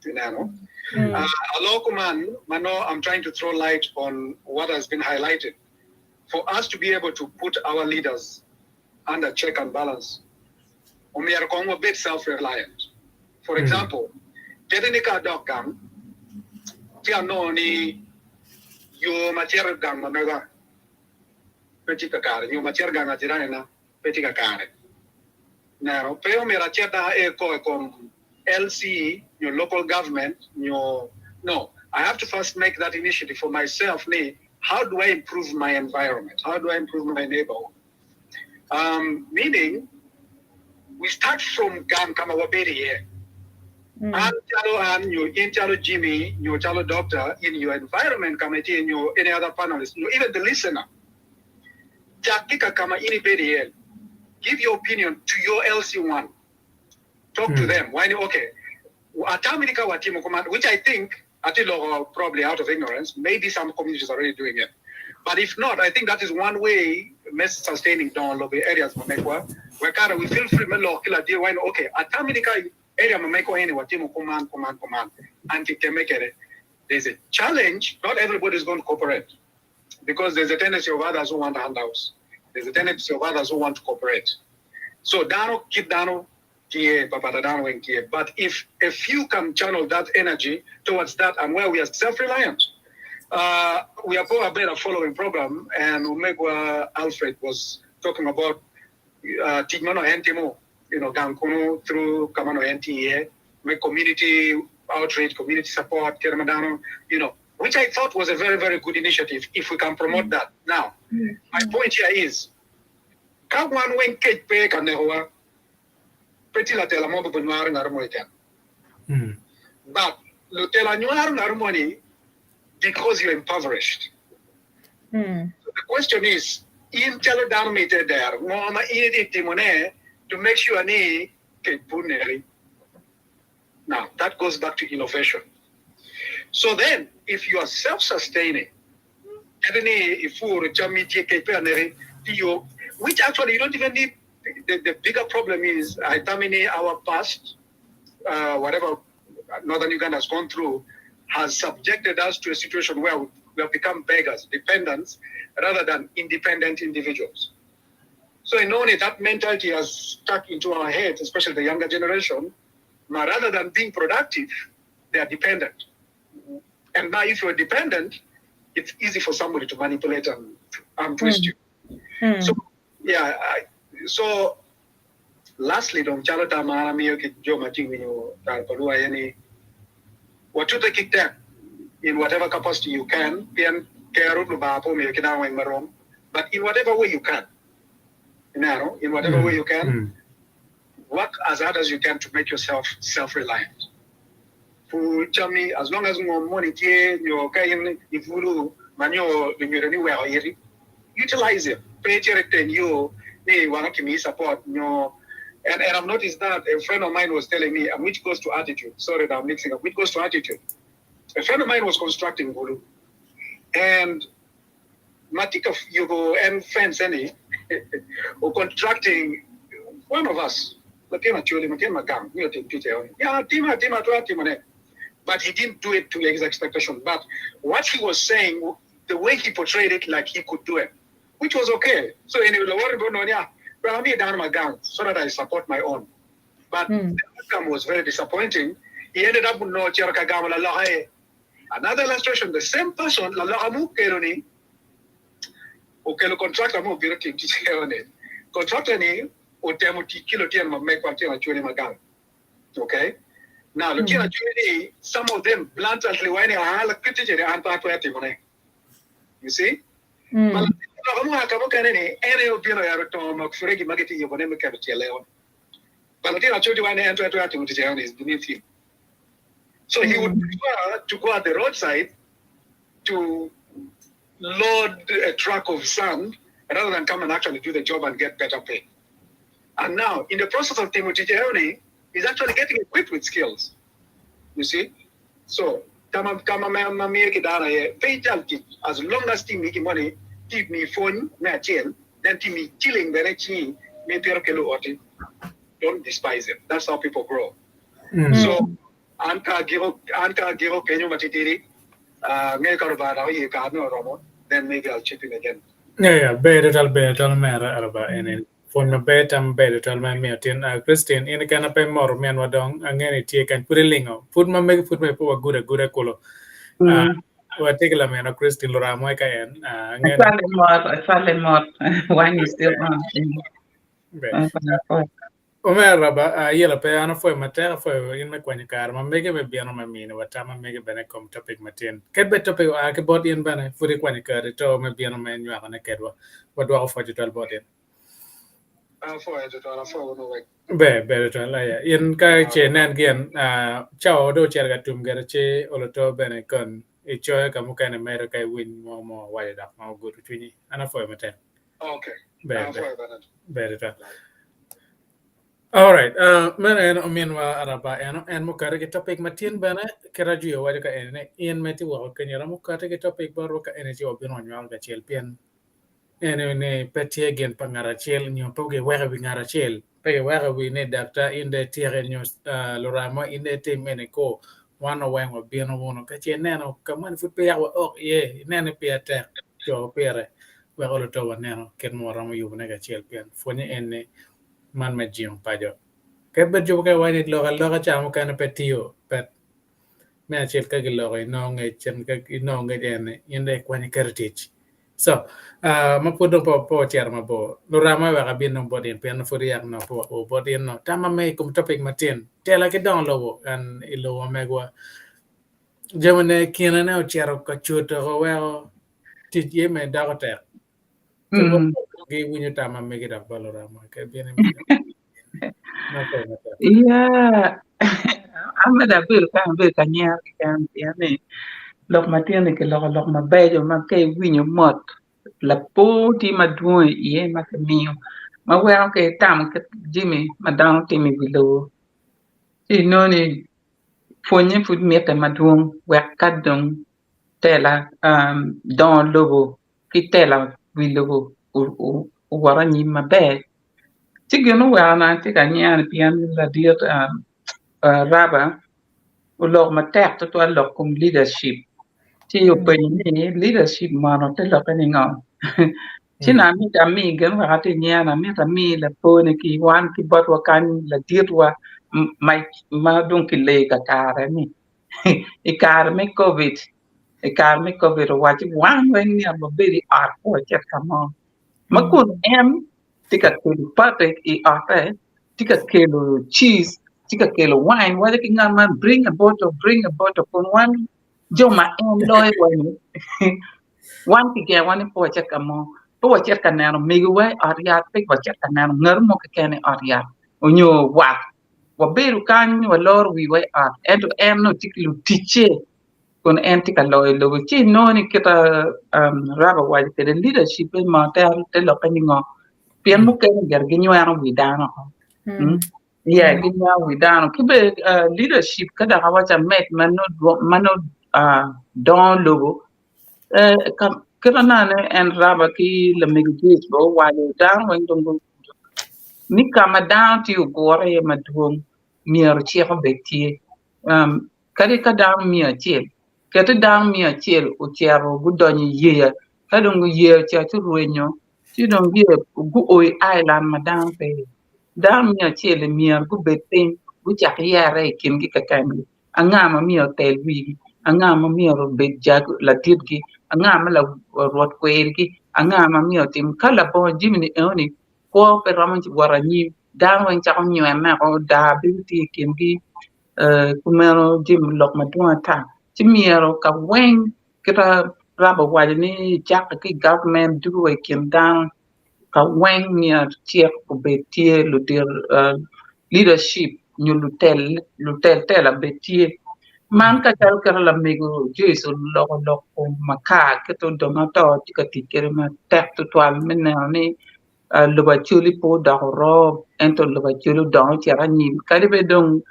A local man, Mano, I'm trying to throw light on what has been highlighted. For us to be able to put our leaders under check and balance, we are a bit self-reliant. For example, Tedenika Dokam, Tianoni, you material gang, Mamega. Petika kare, you macher ganga tirana, petika kare. Now, peo mera cheta eko LC, your local government, no, I have to first make that initiative for myself. How do I improve my environment? How do I improve my neighborhood? Meaning, we start from Gam Kamawaberi here. And chalo Jimmy, your chalo doctor, in your environment committee, in your any other panelists, even the listener. Jakika kama ini beri here. Give your opinion to your LC1. Talk to them. Why? Okay. Which I think, probably out of ignorance, maybe some communities are already doing it. But if not, I think that is one way sustaining Dongo areas where we feel free okay, area command and there's a challenge. Not everybody is going to cooperate because there's a tendency of others who want handouts. There's a tendency of others who want to cooperate. So keep Dano. But if a few can channel that energy towards that, and where we are self-reliant, we are probably a following program, and Umegwa Alfred was talking about Tigmano Entimo, Gankuno through Kamano NTA, with community outreach, community support, Keramadano, which I thought was a very, very good initiative if we can promote that. Now, my point here is, Kagwan when Kate Pay Kanewa. Tela mobo bunyar narmoitan. But Tela nyar narmoni because you're impoverished. So the question is, in Tela dominated there, Mama timone to make sure any puneri. Now that goes back to innovation. So then, if you are self-sustaining, which actually you don't even need. The bigger problem is, our past, whatever Northern Uganda has gone through, has subjected us to a situation where we have become beggars, dependents, rather than independent individuals. So in only that mentality has stuck into our heads, especially the younger generation. Now, rather than being productive, they are dependent. And now if you're dependent, it's easy for somebody to manipulate and twist you. So, yeah, so lastly, don't chalata maramio ki jo mating you tarpalua yani what you take it in whatever capacity you can, but in whatever way you can. In whatever way you can, work as hard as you can to make yourself self-reliant. For Chami, as long as you money you can utilize it. Pay you want to me support and I've noticed that a friend of mine was telling me, which goes to attitude. Sorry that I'm mixing up, which goes to attitude. A friend of mine was constructing Gulu. And Matika Yugo and friends any or contracting one of us. But he didn't do it to his expectation. But what he was saying, the way he portrayed it, like he could do it, which was okay. So anyway, I'm down my gun so that I support my own. But the outcome was very disappointing. He ended up with no Cherokee. Another illustration, the same person, contractor mo biroti contractor ni otemuti kilo tian make one tian actually magang. Okay. Now looking at some of them bluntly when you see? So he would prefer to go at the roadside to load a truck of sand rather than come and actually do the job and get better pay. And now, in the process of Timothy Jeoni, he's actually getting equipped with skills. You see? So, as long as team making money, keep me phone, me chill, then team me chilling, don't despise it. That's how people grow. So, Anka Giro Kenyo Matitiri, then maybe I'll chip in again.
Yeah, better matter about any. For the better, better me Christian in a canopy more men were done, and any take and put a lingo. Put my make put my poor good color. What take a man of Christian Loramoika and
I fell in more. Wine is still on.
Omera ba yela pe ana foi matera foi in me kwani kar ma mege be biano ma mine wata ma mege bene kom topic matin ket be topic a ke bot in bene furi kwani kar to me biano me nywa na kedwa wadwa fo digital bot in
For to la for no way.
be to la ya in ka che nan gen chao do cher ga tum ga che oloto bene kon e cho ka mu kana mere kai win mo wale da ma go to twini ana foi matin
Okay.
be to all right. Men en omin wa araba en mo kare ke topic matin bana kera juyo wa ka en meti wa ka nyara mo kare ke topic baro ka energy obino nyal ga chel pien en ne petie gen pangara chel nyo poge wa bi ngara chel pe wa bi ne data in the tiere nyo lorama in the team en ko wana wa ngo bino wono ka chen neno ka man fu pe ya wa ok ye nene pe ta jo pere wa ko to wa neno ken mo ramo yu ne ga chel pien foni en man me jiong pa jo ke bet jo ke wani loga chamo kana petio pet me achel ka loga no nge chen ka no nge ene inde kwani heritage so ma podo po tiar ma bo lo rama wa bin no bodin pen furi yak no po o bodin no tama me kum topic matin tela ke don lobo an ilo wa megwa jemane kina na tiar ka chuto go wa ti ye me da ko ter ke bo ge winyo tama me ge da balorama ke bien me na ko mata
Yeah. Amada bil ka nyar kan tiane. Lok matiane ke lok ma bejo ma ke winyo mot. La po ti ma duo ye ma ke miyo. Ma wero ke tam ke jimi ma dang ti mi bilo. Ti noni fonye fut miete ma duong wek kadong tela don lobo ki tela wi lobo u wara ni ma be. Ti geno wera na ti ka nyar pian la diet raba u lok ma tek to lok kum leadership. Ti yo pe ni leadership ma no te lok ni ngam. Ti na mi ta mi gen wa ti nya na mi ta mi la po ne ki wan ki bot wa kan la diet wa mai ma dun ki le ka kare ni. I kare me covid. I kare me covid wa ti wan wen ni ba beri art ko chet kamo. Makun em tika kelo pate I ate tika kelo cheese tika kelo wine wale ki ngama bring a bottle kun one joma em loy wani one ki ge wani po chet kamo po chet kanano migu we ariat pik po chet kanano ngar mo ke kene ariat onyo wa beru kan wa lor wi we at eto em no tiklu tiche kun en tika loy lo chi no ni kita raba wa ke leadership ma te lo ka ni pian mu ke ger gi nyaro wi dano yeah gi nyaro wi dano kibe leadership kada hawa cha met mano don logo kam kira na ne en raba ki le megis bo wa le dan wen dongo ni kama down ti gore ma duong mier chi ko betie kadi ka down mier chi kete down mier chi o tiaro gudonyi ye ka dong ye cha tu ruenyo ti dong ye gu oi island ma down pe down mier chi le mier gu betin gu cha yare kin gi ka kan anga ma mier tel wi anga ma mier be jag la titgi anga ma la rot kwergi anga ma mier tim kala bo jimini oni ko pe raman ci wara ni dan wen cha ko nyem na ko da bi ti kin gi kumero jim lok ma tuata ci miero ka wen kita raba waje ni jak ki government du we kin dan ka wen mier tiek ko be tie lu dir leadership ñu lu tel la be tie man ka tal kara la mego jesu lok ko maka ke to do ma to ti ka ti kere ma tek to twal men ni luba chuli po da ro ento luba chulu da chera nim kadi be dong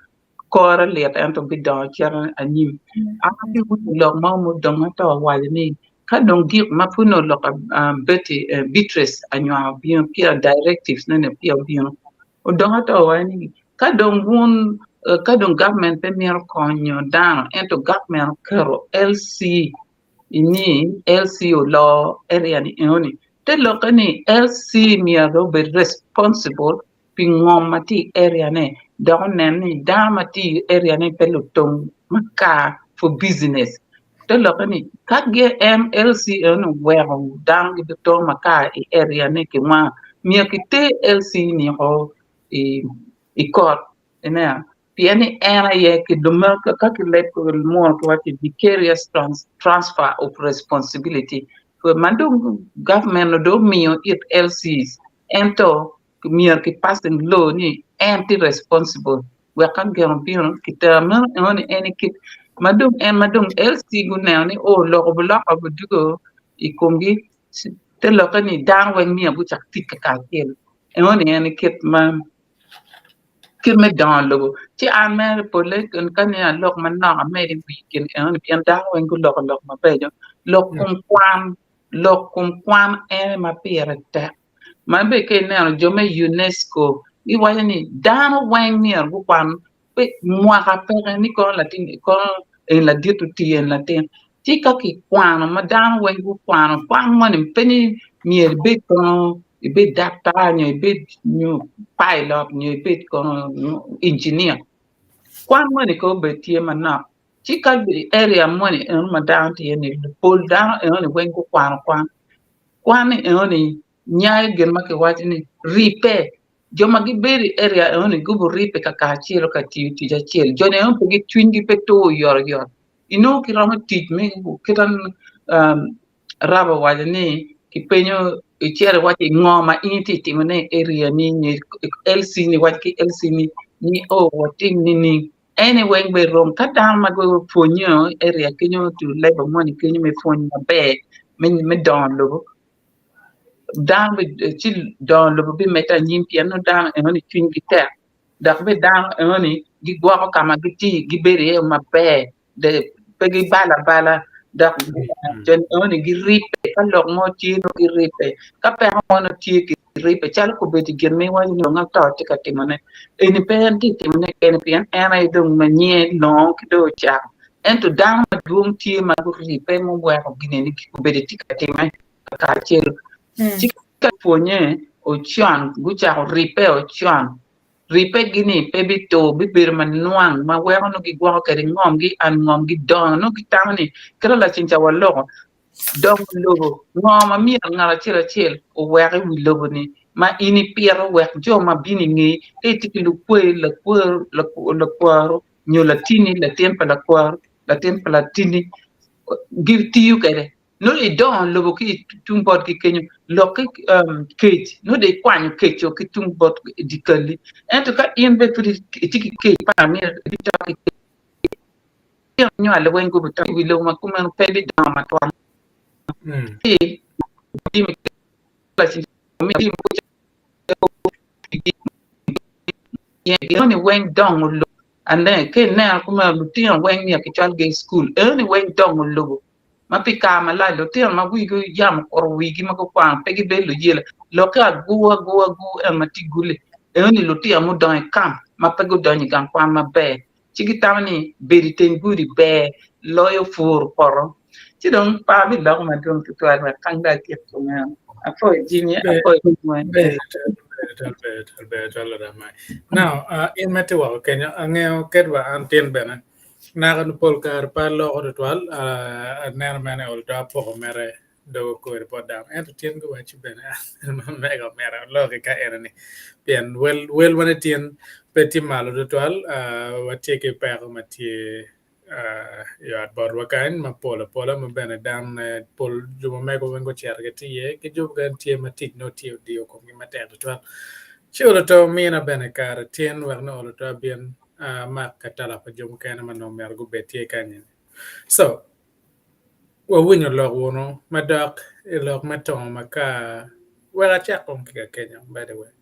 kora let ento bi da chera anim a ti wu lo ma mu dong ta wa ni ka dong gi ma puno lo ka beti beatrice anyo bien pia directives ne pia bien o dong ta wa ni ka dong won ka dong government pe mer konyo dan ento government kero lc ini LCO law area ni oni te lokani LC mi ado be responsible pingomati area ne down ni damati area ne pelotong maka for business te lokani kage MLC ono wero down the to maka area ne ke ma mi akite LC ni ho ikot ina piani era ye ki dumel ka ki let ko more ko what vicarious transfer of responsibility for mandung government do mio it LCs ento mier ki passing law ni anti responsible we kan gero bion ki tamer on any kit madung LC gunna ni o lo ko lo ko dugo ikongi te lo ka ni dang wen mi bu chak tik ka kel on any kit man ki me dan logo ci amer pole kan kan ya lok man na ameri weekend en bien da wen ku lok ma bejo lok kum kwan ma pirete ma be ke na jo me UNESCO I waya ni dan wen mi bu kwan pe moi rappelle ni ko latin ko en la ditu ti en latin ti ka ki kwan ma dan wen bu kwan man pe ni mi be ko be doctor ni be new pilot ni be ko engineer kwan money ko be tie mana chika be area money en ma down tie ni pull down en wen ko kwan en nyaay gen ma ke wati ni repair joma gi beri area en gubu ripe ka chielo ka ti ja chiel jone en gi twingi pe to yor ino ki rama tit me kiran um, raba wajani ki penyo chiere wati ngoma inti timene area ni LC ni wati LC ni wati ni anyway be rom ka down ma go fonyo area kenyo to labor money kenyo me fonyo be me don logo down with chill don logo be meta nyimpi no down e honi twin giter dak be down e honi gi gwa ko kama gi bere ma be de pegi bala dak jen e honi gi ripe ka lok mo ti no gi ripe ka pe mo no ti gi ripe chal ko be ti germe wa no nga ta ti ka timone e ni pen ti timone ken pen ana I dong ma nye no ki do cha ento down ma dum ti ma go ripe mo wa ko gine ni ko be ti ka timone ka chelo chika PWONYE ochian gucha ripe ochian ripe gini pebi to bibir man nuang ma wero no gi gwa keri ngom gi an ngom gi don no gi tamani kera la chincha wallo dong logo ngom mi ngara chira chil o were wi logo ni ma ini piero wer jo ma bini ngi e tikilu kwe la kwaro nyo la tini la tempa la tini give to you kere no le don logo ki tumbot ki kenyu lo ki cage no de kwanyu cage o ki tumbot dikali en to ka in be pri tiki cage pa mi nyo ale wen go buta wi lo ma kuma no pebi don ma to e di mi la si mi di mo ye ni wen don lo and then ke na kuma lutin wen mi ki chal ge school ni wen don lo ma pika ma la lo te ma wi go yam or wi gi ma ko kwa pe gi be lo yela lo ka gu e ma ti gule e ni lo te mo don kam ma pe go don kan kwa ma be ti gi tamani be ri ten guri be lo yo fur poro ti don pa bi lo ma don to ma kan da ke to ma a fo jini a fo mo
now in metiwa kenya angeo kedwa antien bena nagan polkar palo odwal ner mane olta po mere do ko podam en tien go wachi bena mega mera logi ka erani bien wel wane tien peti malo dotwal watike per matie yo at bor wakain ma pola ma bena dan pol juma mego wengo cherge tie ke jub gan tie matik no tie dio ko mi matek dotwal chulo to mina bena kar tien warno olo to bien mak katala pa jom kana mano mergo betie kanyen so wa winyo log wono madak log matong maka wala chakon kika Kenya by the way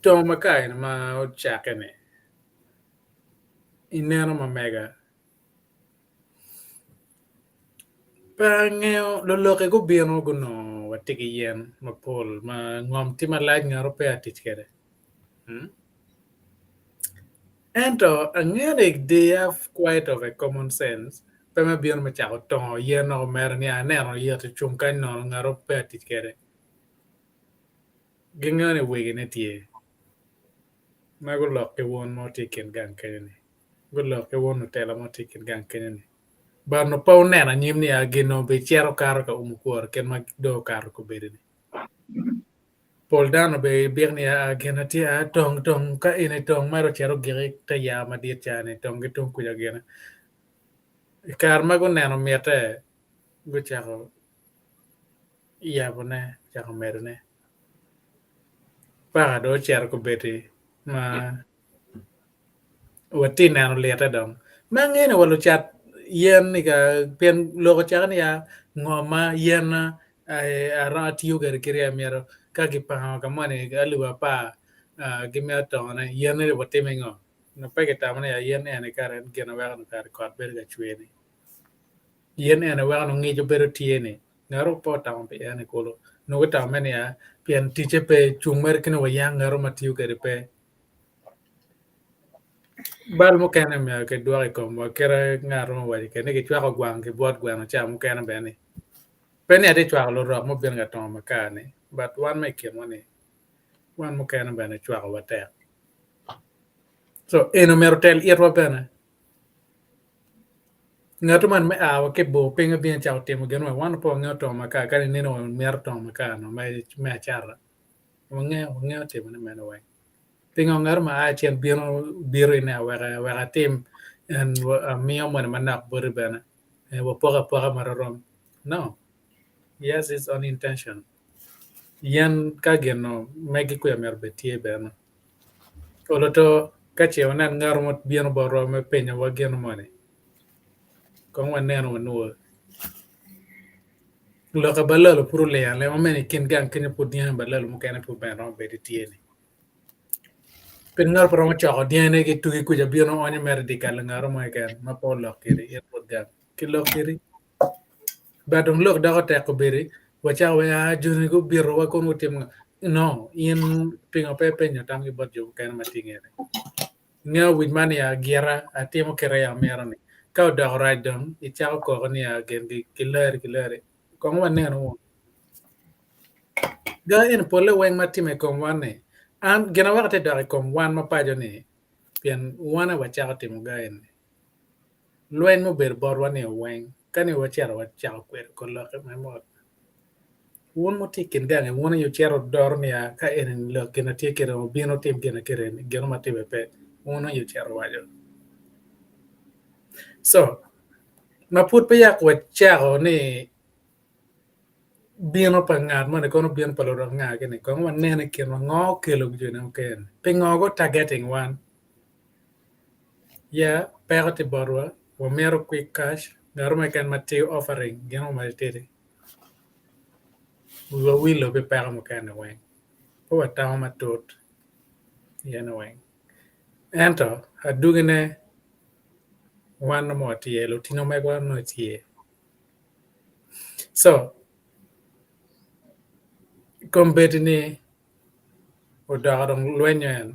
to maka ina ma chakene ineno ma mega pangeo lo ke go bieno go no watiki yen mapol ma ngom tima laj ngaro pe atich kere Ento, they have quite of a common sense. Pema bion ma chako tongo yen no mer ni anero yeto chunkan no ngaro peti kere. Gingane wege ne tie. Ma go lok ke won mo tiken gang kene. Go lok ke won Tela mo tiken gang kene. Bar no pau nena nyim ni agino be chero karo ka umukuor ken ma do karo ko bede ni. Poldano be birnia genatia tong ka ine tong maro chero giri ta ya ma dia chane tong gitung kuja gena karma go nano miete go charo iya bone charo merune pa do chero ko beti ma wati nano leta dong mangene walu chat yen ni ka pen logo chani ya ngoma yen ara tiu gari kiri miero ka gi pa ka mane aluwa pa gimya tone yen ni wati mengo no pege tamane ya yen ene karen gena wa no kar kot ber ga chweni yen ene wa no ngi jo ber tiene ngaro po tam pe ene kolo no go tamane ya pian tiche pe chungmer kino wa yang ngaro matiu gari pe bal mo kene me ke duare ko mo kera ngaro mo wadi kene ke chwa ko gwang ke bot gwang cha mo kene bene pene ade chwa lo ro mo ben ga ton ma kane but one me ke mo ne one mo kene bene chwa ko wate so eno mero tel iro bene ngato man me awa ke bo penga bien cha te mo geno one po ngato ma ka kane ne no mer ton ma ka no me chara mo nge te mo ne me no we pingo ngar ma a chen biro ina wera tim en mio mo man nak bur bene wo poga mararom no yes it's unintentional yan kageno megi ku yamer betie bene oloto kache onan ngar mo bien boro me penya wa geno mone kon wan neno no lo ka balalo puru le yan le mo mene kin gan kin pu dien balalo mo kana pu ben ron betie ni pen ngar pro mo chako dien ne ki tu ku ja bien onye mer di kal ngar mo ken ma po lo kiri yer po gan ki lo kiri badong lok da ko tek ko beri wacha wa ya juni go biro wa kon utim no in pingo pepe nya tam ki bot jo kan matingere nga wit man ya giera atimo kere ya merani ka da rajdon i cha ko ni ya gendi kilare ko wan ne no ga en pole wen matime ko wane an gena wakate da ko wan ma pajo ni pian wana wacha timo ga en luen mo ber bor wane wen kani wacha kwer ko lo me mo won mo tikin gange wona yo chero dormia ka en lo kena tikere o bino tim kena keren geno matibe pe wona yo chero wajo so ma put pe yak we chero ni bino pa ngat mo ne kono bino pa lo nga ke ne ko man ne ken ngo kelo gjo ne ken pe ngo go targeting one ya pero ti borwa wo mero quick cash ngaro me kan mateo offering geno ma tete we will be pero mo kan we o ta ma tot ya no we ento adugene one mo tie lo tino me go no tie so kombetini o dagadong lwenyen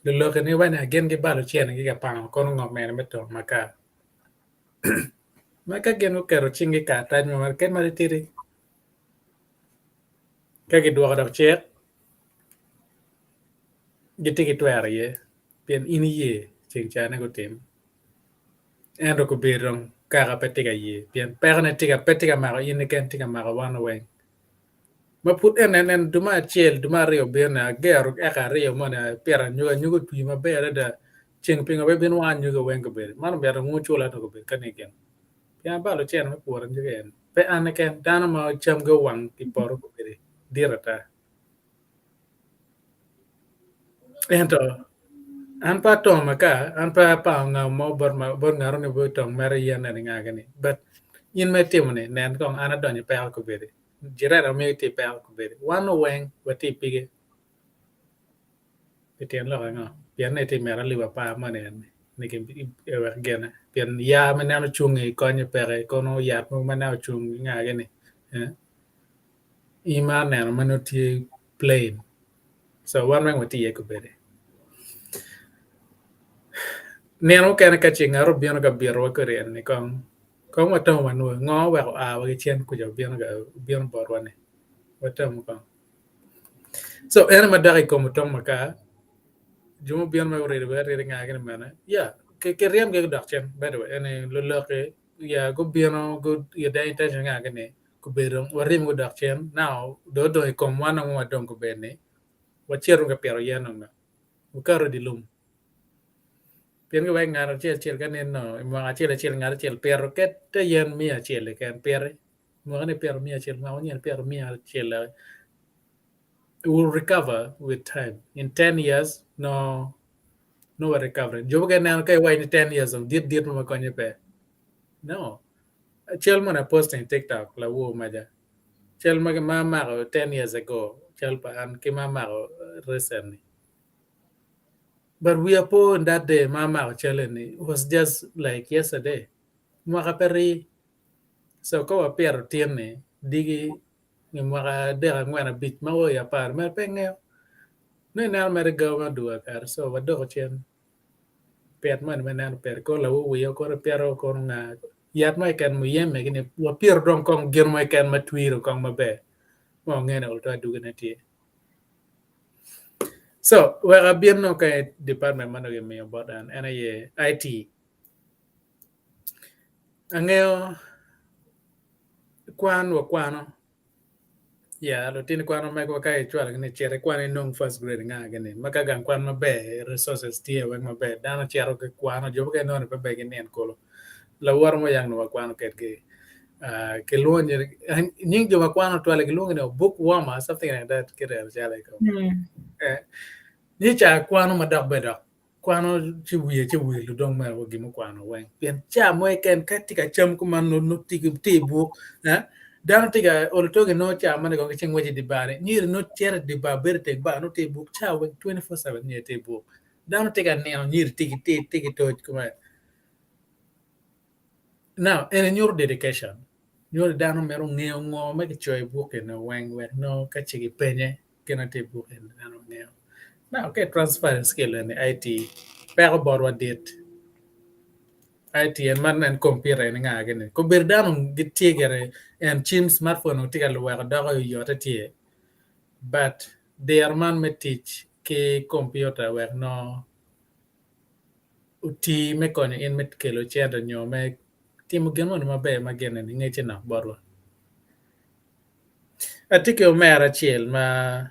lo loke ni wana gen gi balo chien gi ga pang kono ngom mena meto maka gen o kero chingi ka tan mo ken mari tiri ka gi duwa da che gi tigi twere ye pien ini ye ching chane go tim endo ko birong ka ga petiga ye pien perne tiga petiga ma ini ken tiga ma wana wen ma put en duma chiel duma rio bena gero eka rio mana pera nyugo tui ma bere da ching pinga be bin wan nyugo wen ko bere man bere ngu chula to ko be kaniken ya balo chen ma puran nyugo en pe an ken dana ma cham go wang ki poro ko bere dirata ento an pa to maka an pa nga mo bor ngaro ne bo tong mare yen ne nga gani but yin me timone nen kong ana donye pe ko bere jira ra me ti pe ko bere wan wen wati pige petien lo nga pian ne ti mera liwa pa mane ne ke e wa gena pian ya me na chungi ko nye pere ko no ya mo ma na chung nga gani i ma ne ma no ti plain so wan wen wati e ko bere neno kene ka chinga ro bieno ga biro ko ren ni kong wa taw manu ngo wa a wa chen ku jo bieno bor wane wa taw mo kong so ene ma dai ko mo tong maka jumo bieno ma re nga ga mana ya ke riem ga dak chen by the way ene lo ke ya go bieno go ya dai ta nga ga ne ku bedo warim go dak chen now do e kom wana wa dongo bene wa chero ga pero yeno na u karo di lum pien ga wa ngaro chel ga nen no ma chel ngaro chel pero ket te yen mi a chel kan pere mo ne pero mi a chel ma onian pero mi a chel will recover with time in 10 years no recovery jo ga nan kai wa in 10 years of dit mo ko pe no chel mo na post in TikTok la wo ma ja chel ma 10 years ago chel pa an ki ma recently but we are poor in that day mama chelen it was just like yesterday maka peri so ko apero tiene digi ni maka de ngwana bit ma wo ya par ma penge ne na mer go ma dua kar so wa do chen pet man men per ko la wo yo ko pero ko na yat mai kan mu yeme gine wa pier don kong gir mai kan ma twiro kong ma be mo ngene ul ta du gene ti so we are bien no kai department man ge me about an ye IT angeo kwano ya lo tin kwano me ko kai chwal ne chere kwano nong first grade nga gene maka gan kwan ma be resources tie we ma be dana chero ke kwano jo ke no ne be gene en kolo la war mo yang no kwano ket ke lonye nying jo kwano to le lonye no book warmer something like that ke re jale ko ni cha kwano ma dak be dak kwano chi wiye lu dong ma wo gimu kwano wen pien cha mo ken katika cham ko man no ti bu dan tiga ol toge no cha man ko ching weji di bare ni no cher di ba berte ba no te bu cha wen 24/7 ni te bu dan tiga ne no ni tigi to ko ma now in your dedication your dan mero ngeo ngo ma ke choy bu ke no wen no ka chi penye ke na te bu ke dan ngeo now okay transfer skill in IT pero borwa det IT and man and computer and nga gene ko berdano gitigere and chim smartphone o tiga lo wa da yo tie but their man me teach ke computer we no uti me kon in met kelo chendo nyo me timo geno ma be ma gene ni ngeche na borwa atike o mera chiel ma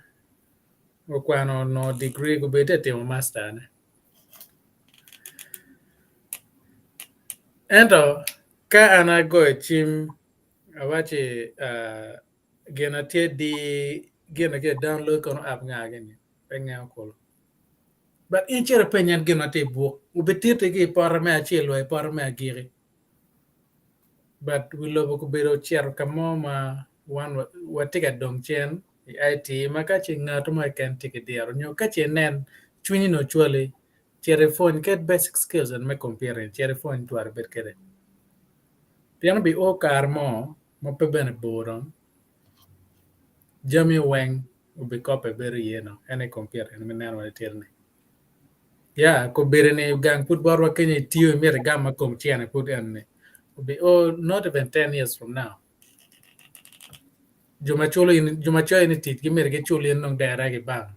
o kwano no degree go bete timo master ne ento ka ana go chim awache gena tie di gena ke download kono app nga gene penga ko but in chere penyan gena te bu ubetirte ke par me achelo e par me agiri but we lobo ko bero cher kamo ma wan watika dong chen IT maka chi ngato ma kan tike diaro nyo ka che nen chuni no chwale chere phone get basic skills and me compare chere phone to arbet kede piano bi o karmo mo pe bene boron jami weng ubi kope beri yeno ene compare ene menano e tirne ya ko bere ne gang put barwa kenya tiyo mere gamma kom tiane put ene ubi not even 10 years from now juma chulo in tit ki mere ke chulo in nong dera ke bang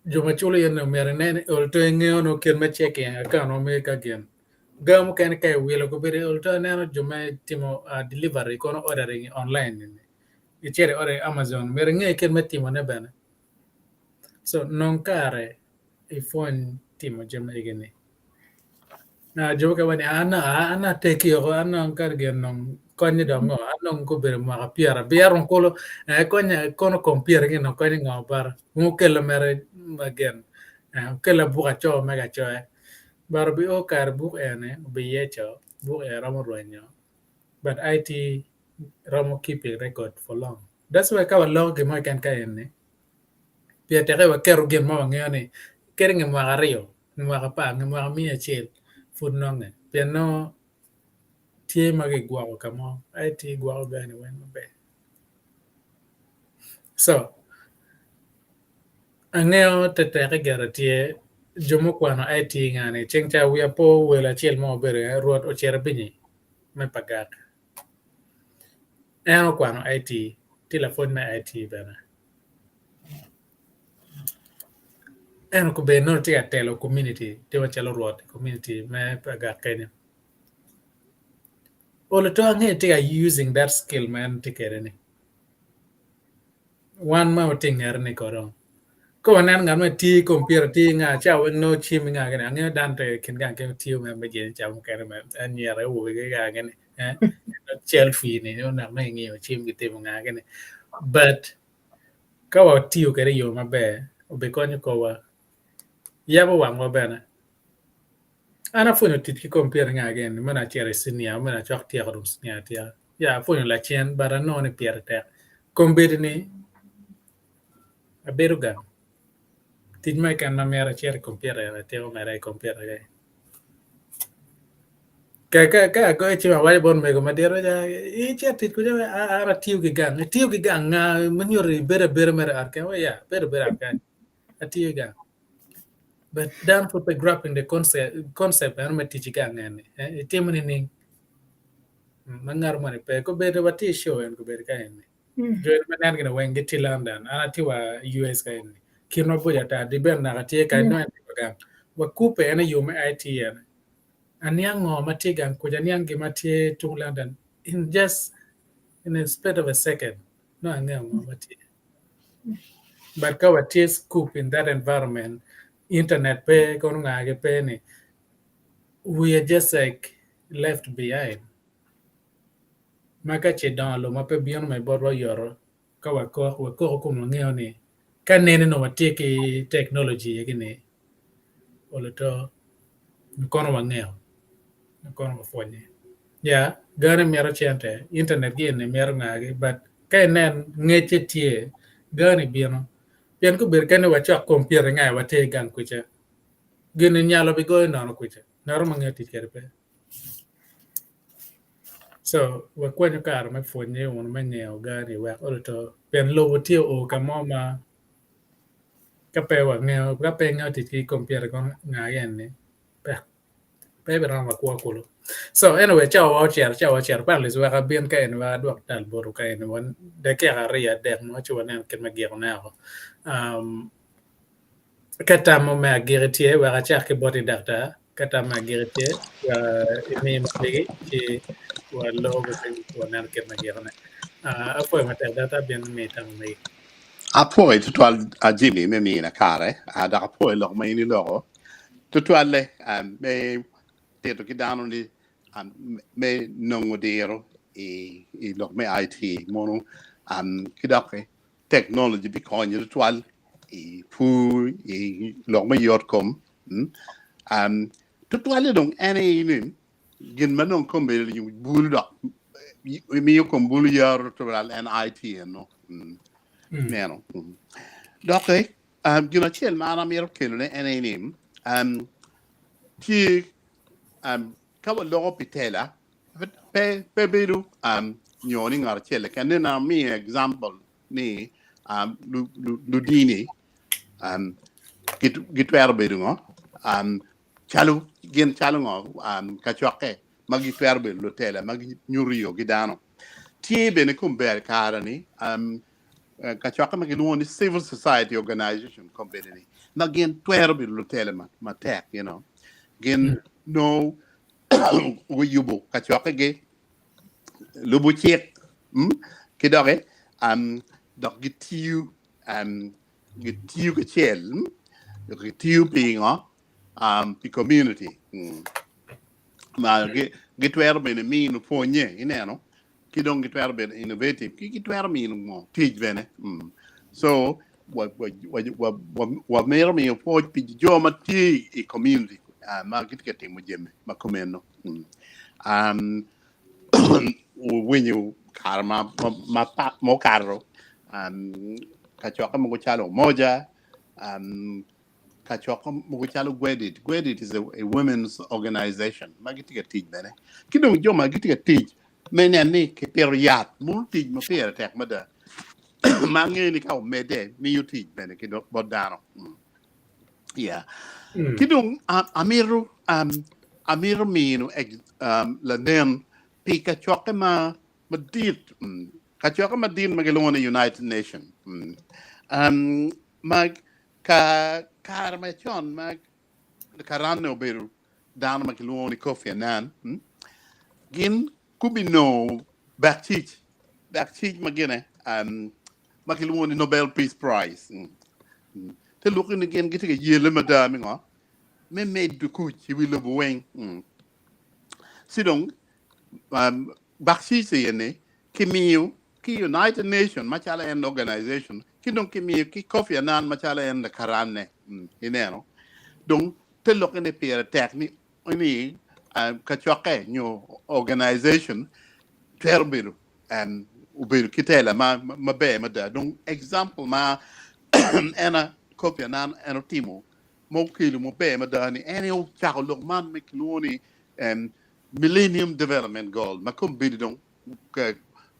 juma chulo in no mere ne ol to ngeo no ken me cheke ka no me ka gen gam ken kai wilo ko bere ol to ne juma timo delivery kono ordering online ne ichere ore Amazon mere nge ken me timo ne bana so non kare I phone timo jema igene na joka wani ana teki yo ana kar gen non konye dongo ana ko bere ma piara biaron kolo konye kono compare gen no konye ngabar mo kelo mere again kelo buka cho mega cho bar bi o kar bu ene bi yecho bu e ramo roenyo but IT ramo keep a record for long that's why ka long ke ma kan ka ene pia tere wa keru gen ma ngene kering mo agario mo agapa mo mi achel food nonge pia no tie mage gwa kamo IT gwa gani wen be so angeo te tere garatie jomo kwano IT ngane chengcha wi po wela chel mo bere ruot o chere binyi me pagak eno kwano IT telefon me IT bana eno ko be no tia telo community te wa chelo ruot community me pagak kenya all the time they are using that skill man to get any one more thing erni korong ko nan ngan ma ti computer ti nga cha no chim nga ga nga dan te kin ga ke ti ma me je cha mo ka ma an ya re wo ga ga ne eh chel fi ni no na me ngi chim ki te nga ga ne but ka wa ti o ke re yo ma be o be ko ni ko wa ya bo wa mo be na ana fu no ti ki computer nga ga ne mana chere sinia mana chok ti ga rus nya ti ya fu no la chen bara no ne pier te computer ni a beruga ti mai kan na mera chere computer te o mera computer ka ko chi ma wai bon me ko madero ja I che ti ku ja ara tiu ki gang nga manyori bere mer ar ka ya bere ar ka tiu gang but dan put the grab in the concept ar ma ti chi gang ne ti mun ni mangar mo pe ko bere ba ti show en ko bere ka en jo ma nan gina wen get London ana ti wa US ka en kino bo ja ta di ben na ti ka no en ko gang wa kupe ene yo me IT en Anyang matigang kujanyang gimatie to London in just in a split of a second. No anyang mati. But kawatie scoop in that environment, internet pe konunga ge pe ni. We are just like left behind. Maka che don lo mape beyond my board wa yoro. Kawako wa ko ko ngeo ni. Kanene no watie ki technology yegini. Oloto mkono wa ngeo. Mkono wa fonye. Yeah, gane miaro chente internet gi ne miaro ngagi but kay nen ngeche tie gane bieno pien ko ber kane wacha computer ngai wate gan kucha gene nyalo bi go no kucha naro mangeti kerpe so wa kwanyo kar me fonye won mangeo gane wa oto pien lobo tie o kamo ma kape wa ngeo kape ngao ti computer kon ngai ne pe ran wa kwa kulo so anyway chao chair pa les wa bien ka en wa dok tal boru ka en wan de ke ria de no chu wan ken ma gero na kata mo ma gertie wa cha ke body data kata ma gertie wa ni ma legi ci wa logo ke wan ken ma gero na apo ma data bien me tam me
poi tutwal a Jimmy me mi na kare da poi lo mai ni lo tutwale me te to kidano ni me nongo dero lo me IT mono kidoke technology bi ko ni tutwal fu lo me yotkom tutwale dong ene ni gin manon kombe yu buldo mi yo kom bulu yor tutwal NIT no neno doke gina chel mana mi rokelo ne ene ni ti kawa logo pitela pe beru nyoni ngar chele kane na mi example ni ludini gitwer beru ngo chalu gen chalu ngo kachoke magi twer beru lutela magi nyuriyo gidano ti bene kumber karani kachoke magi luoni civil society organization company magin twer beru lutela ma tech you know gen no we yubo kachoke ge lubu chek kidore dok gitiu ke chel gitiu pingo the community ma gitwer bene min PWONYE ineno kidong gitwer bene innovative gitwer min mo tij bene so wa mer mi po pi joma ti e community ma gitkete mo jeme ma komeno when you karma mo carro kachoka mo chalo moja kachoka mo chalo gwedit is a women's organization magitika tij bene kidong joma gitika tij mene ni ke periat mo tij mo per tek mada mangeni ka mede mi yuti bene kido bodano yeah kidong amiru minu la nem pika choke madit kachoka madin magelona United Nation mag ka karma chon mag karano beru dan magelona Kofi Annan gin kubino backteach magene makilwoni Nobel Peace Prize te looking again getting a year madam ngo me made du ku ci wi Lobo weng sidong backteach yene kimiu ki United Nations machala en organization kidong kimiu ki Kofi Annan machala en karane ineno donc te looking the peer technique ni ka choke new organization terbiru ubiru kitela ma be ma da donc example ma ena Kofi Annan eno timo mo kilu mo be ma da ni ene o chako lok man me kiloni Millennium Development Goal ma kum bidu donc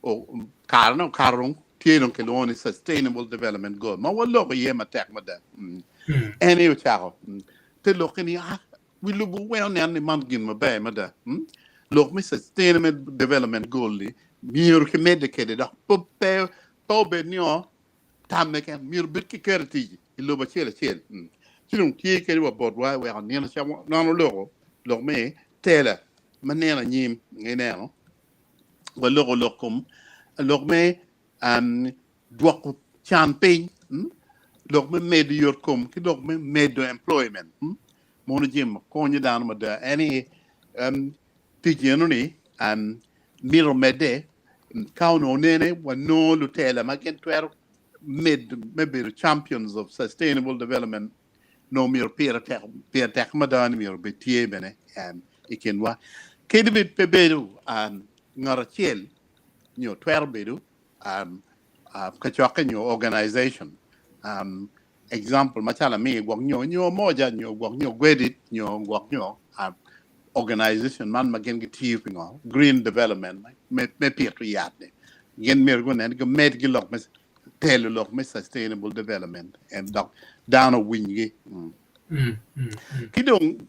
o karong tieno kiloni Sustainable Development Goal ma wallo ko yema tek ma da ene o chako te lokini we Lobo well nan man gin ma be ma da lok mi Sustainable Development Goal li mir ke medicate da pope tobe nyo tamme ken mir bit ki kerti Lobo chele tinum ki ke wa bod wa we ne na chamo no lok me Tela manena nyim ngene no wa lokum lok me dwok champagne lok me med yorkum ki lok me med employment mono jim ko nyi dan ma da any tijeno ni miro mede kauno nene wano lutela magen twer maybe champions of sustainable development no mir peer tech madan mir betie bene ikenwa kedibit pebedu ngarachiel nyo twer bedu kachoke nyo organization example machala mi gwak nyo moja nyo gwak nyo gwedit nyo gwak nyo organization man magen getief ngo green development me pietro yatne gen mer go nen go med gi lok mes tele lok mes sustainable development and down a wingi kidong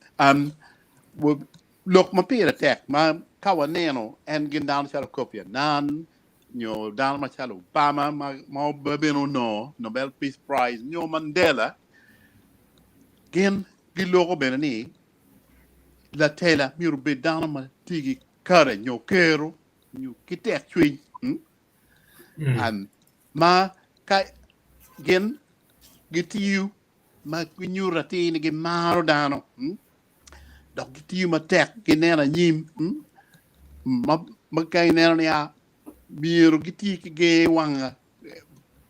wo lok ma pira tek ma kawaneno and gen down chalo kopia nan nyo down ma chalo Obama ma babeno no Nobel Peace Prize nyo Mandela gen gi loko benani la Tela miru be down ma tigi kare nyo kero nyo kitek chui ma ka gen gitiu ma kunyura tini ge maro dano dok gitiu ma tek genera nyim ma kay nera ya miru giti ge wanga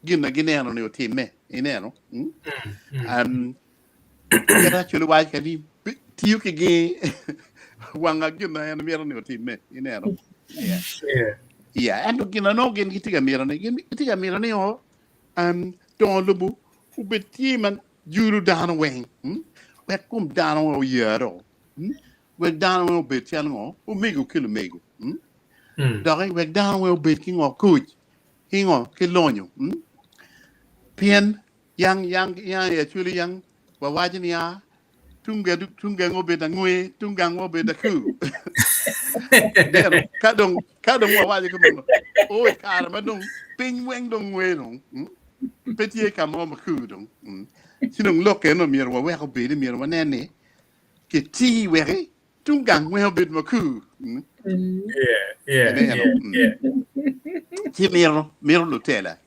gina genera no timme ineno era chulu wa kadi tiu ke wanga gina en mera no timme ineno yeah and gina no gen gitiga mera ne o don Lobo ubeti man juru dan weng we kum dan o yero we dan o betian ngo o mego kilo mego dog we dan o beti ngo kuj hingo kilonyo pien yang actually yang wa wajini ya tunga ngo beta ngwe tunga ngo beta ku dero kadong wa waji ko o kar ma dong ping weng dong ngwe dong petie kam o ma ku dong sinong loke no mir wa we ko be mir wa nene ke ti we tunga ngwe bit ma ku ti mir lo Tela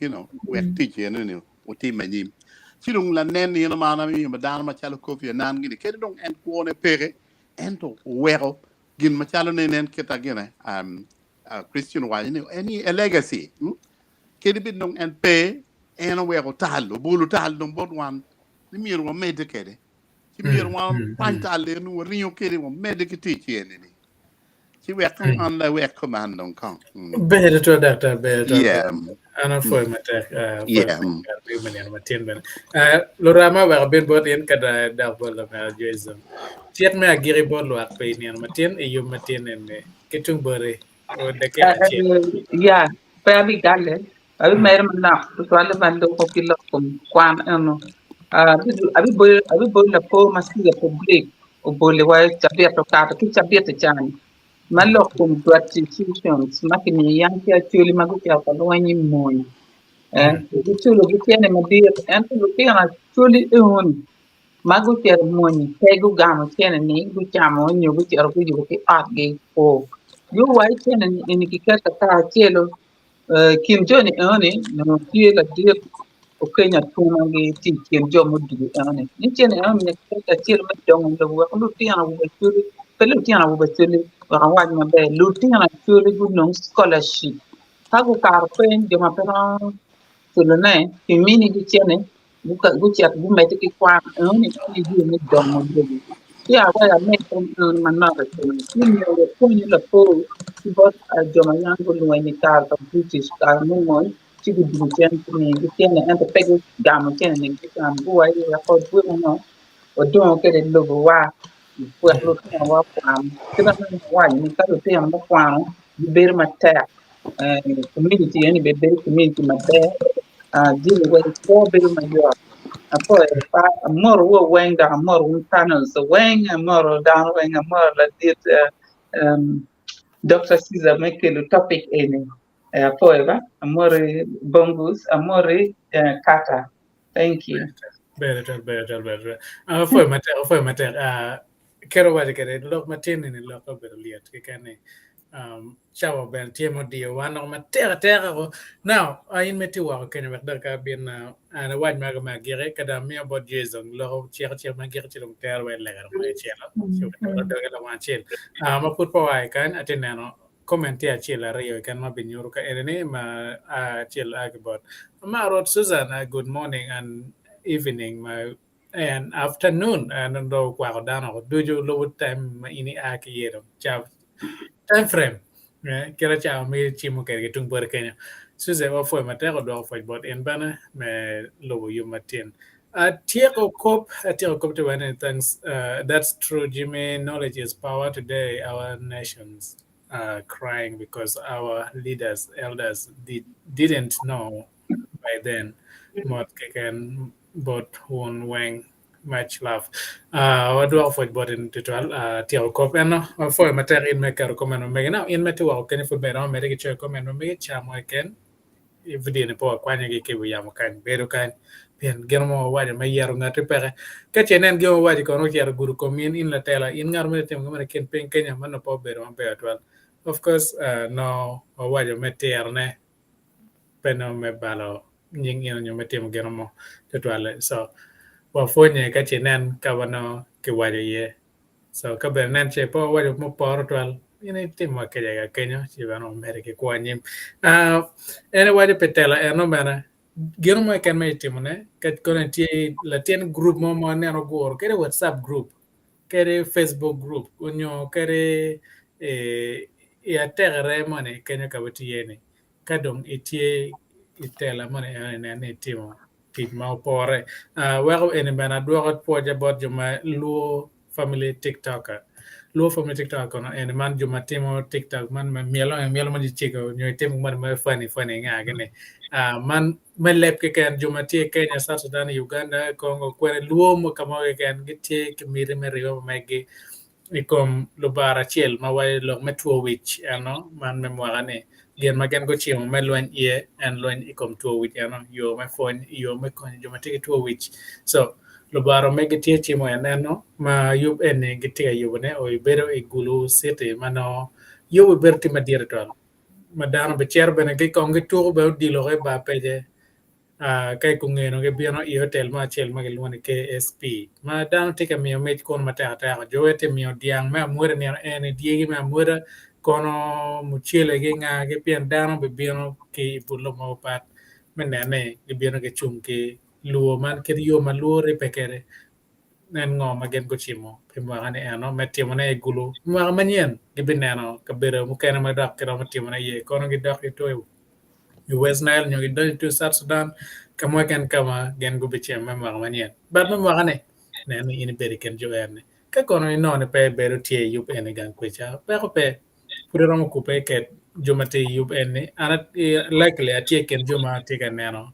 we ti no o ti manyim sinong la nene no mana mi ma dan ma chalo Kofi Annan ngi ke dong en ko ne pere ento wero gin ma chalo nenen keta gene Christian wa any a legacy kedi bit dong en pe en wero talo bulu tal dong bot wan ni mir wa mede kede ci mir wa pantale no rio kede wa mede kiti chene ni ci we kan an la we command dong kan
better to doctor better
yeah
ana foi mate menen matin ben lorama wa ben bot en kada da bola ma jason tiet me agiri bot lo ak pe nen matin e yum matin en ketung bore o de ke
ya pabi galle abi mer na to ale bando ko kilo kwan ano abi boy la po masiga public o bole wa tabia to ka to tabia te chani malo kum institutions makini yang ki actually magu ki ka lo ni moy chulo gi tiene madir ento lo ki na actually magu ter moy pegu gamo tiene ni gu chamo nyu gu ter ku ju ki at ge po You white and in the kikata ta cielo Kim Jong no tiela dia o Kenya tuma ngi ti Kim Jong mudu ane ni chene ane kikata cielo ma dong lo wa lu ti ana wo chuli pelu ti ana wo chuli wa wa ma be lu ti ana chuli good no scholarship ha ko kar pen de ma pera chulu ne kimini di chene buka guchat bu meti ki kwa ane ni di ni dong mo ya wa ya me kon manna ka chulu ni yo ko ni la po because joma yangu luwa ni tar ka British ka mo mon ci gu du chen ni gu chen en te pegu gam chen ni gu am bu wa ya ko bu no o don ke de lobo wa pu lu ta wa kwam ti ba wa ni ka lu te am ba kwam di ber ma ta community ni be ber community ma be di wa ko ber ma yo apo pa amor wo wenga amor un panel so wenga amor down wenga amor la dit Dr. Caesar make the topic in forever. Amore Bongus, Amore Kata. Thank you.
better. Foi mater. Kero waje kere lok matin ni lok better liat ke kane. Chawa ben tiemo dio wano mater ko. Now, ayin meti wa kene mek ka bin ana waj ma gire kada mi about Jesus lo chier ma gire chilum ter we le gar ma chielo. Chuka do ga ma chiel. Ma put pa wai kan atinano comment ya chiela rio kan ma bin yuru ka ene ma chiel agbot. Ma rot Susan good morning and evening and afternoon and do kwa dano do you low time ini aki yero cha time frame kira cha mi chimo ke tung por kenya suze wa foi matero do foi bot en bana me lobo yu matin tieko kop to when thanks that's true Jimmy knowledge is power today our nations are crying because our leaders elders didn't know by then Mot Keken bot one wang much love. What do I for bot in tutorial? Tiao cop and for material in make a comment on me now in metal can you for better medical chair comment on me cham I can if the po kwanya ke we yam kan beru kan pian germo wadi ma yaru ngati pere ka chenen go wadi kono yar guru komin in la tela in ngar me tem ngam ken pen kenya man po beru am be atwal of course no wadi meter ne peno me balo nying ino nyo metimo geno mo tetwale so wafonye ka chinen ka wano ke wajo ye so ka ber che po wajo mo poro twal ine timo ke jaga kenyo chi wano mere ke kwanyim ene wajo petela eno mena geno mo ken me timo ne ka konen ti la tien group mo ne no gor kere WhatsApp group kere Facebook group kunyo kere ya tegre mo ne kenyo ka wati yene kadong itie itela mane ne timo tit ma opore wego ene bana duogot poja bot joma luo family tiktoker luo family tiktoker no ene man joma timo tiktok man mielo man chiko nyo timo man ma funny ngagene man melep ke kan joma tie Kenya South Sudan Uganda Congo kwene luo mo kamo ke kan gitie kemire merio megi ikom lubara chiel ma wai lo metwo wich ano man memwagane gen magen go chiemo me lweny ie en lweny ikom tuo wich ano yo me fony yo me konyo joma tigi tuo wich so lubaro me gitie chiemo eneno ma yub ene gitie yubne o ibedo igulu city mano yubu berti madiere tol madano be cher bene gi kongi tuo be dilo ge ba peje kai kungeno ke biano i hotel ma chel ma gelwani KSP ma dano tika miyo mech kon mata ta joete miyo diang ma muere ne ene diegi ma muere kono muchele ge nga ge pian dano be biano ke bulo mo pat menene ge biano ke chung ke luo man ke yo ma luo re pekere nen ngo ma gen ko chimo pimwa ane ano metimo ne gulu ma manyen ge bineno ka bere mu kena ma dak ke ma timo ne ye kono ge dak to West Nile nyo gido to South Sudan kamo kan kama gen go biche ma manien bad ma magane ne ni in beri ken jo erne ka kono ni non pe beru tie yup ene gan kwecha pe ko pe pure rom ku pe ke jomate yup ene ana likely atie ken joma te kan neno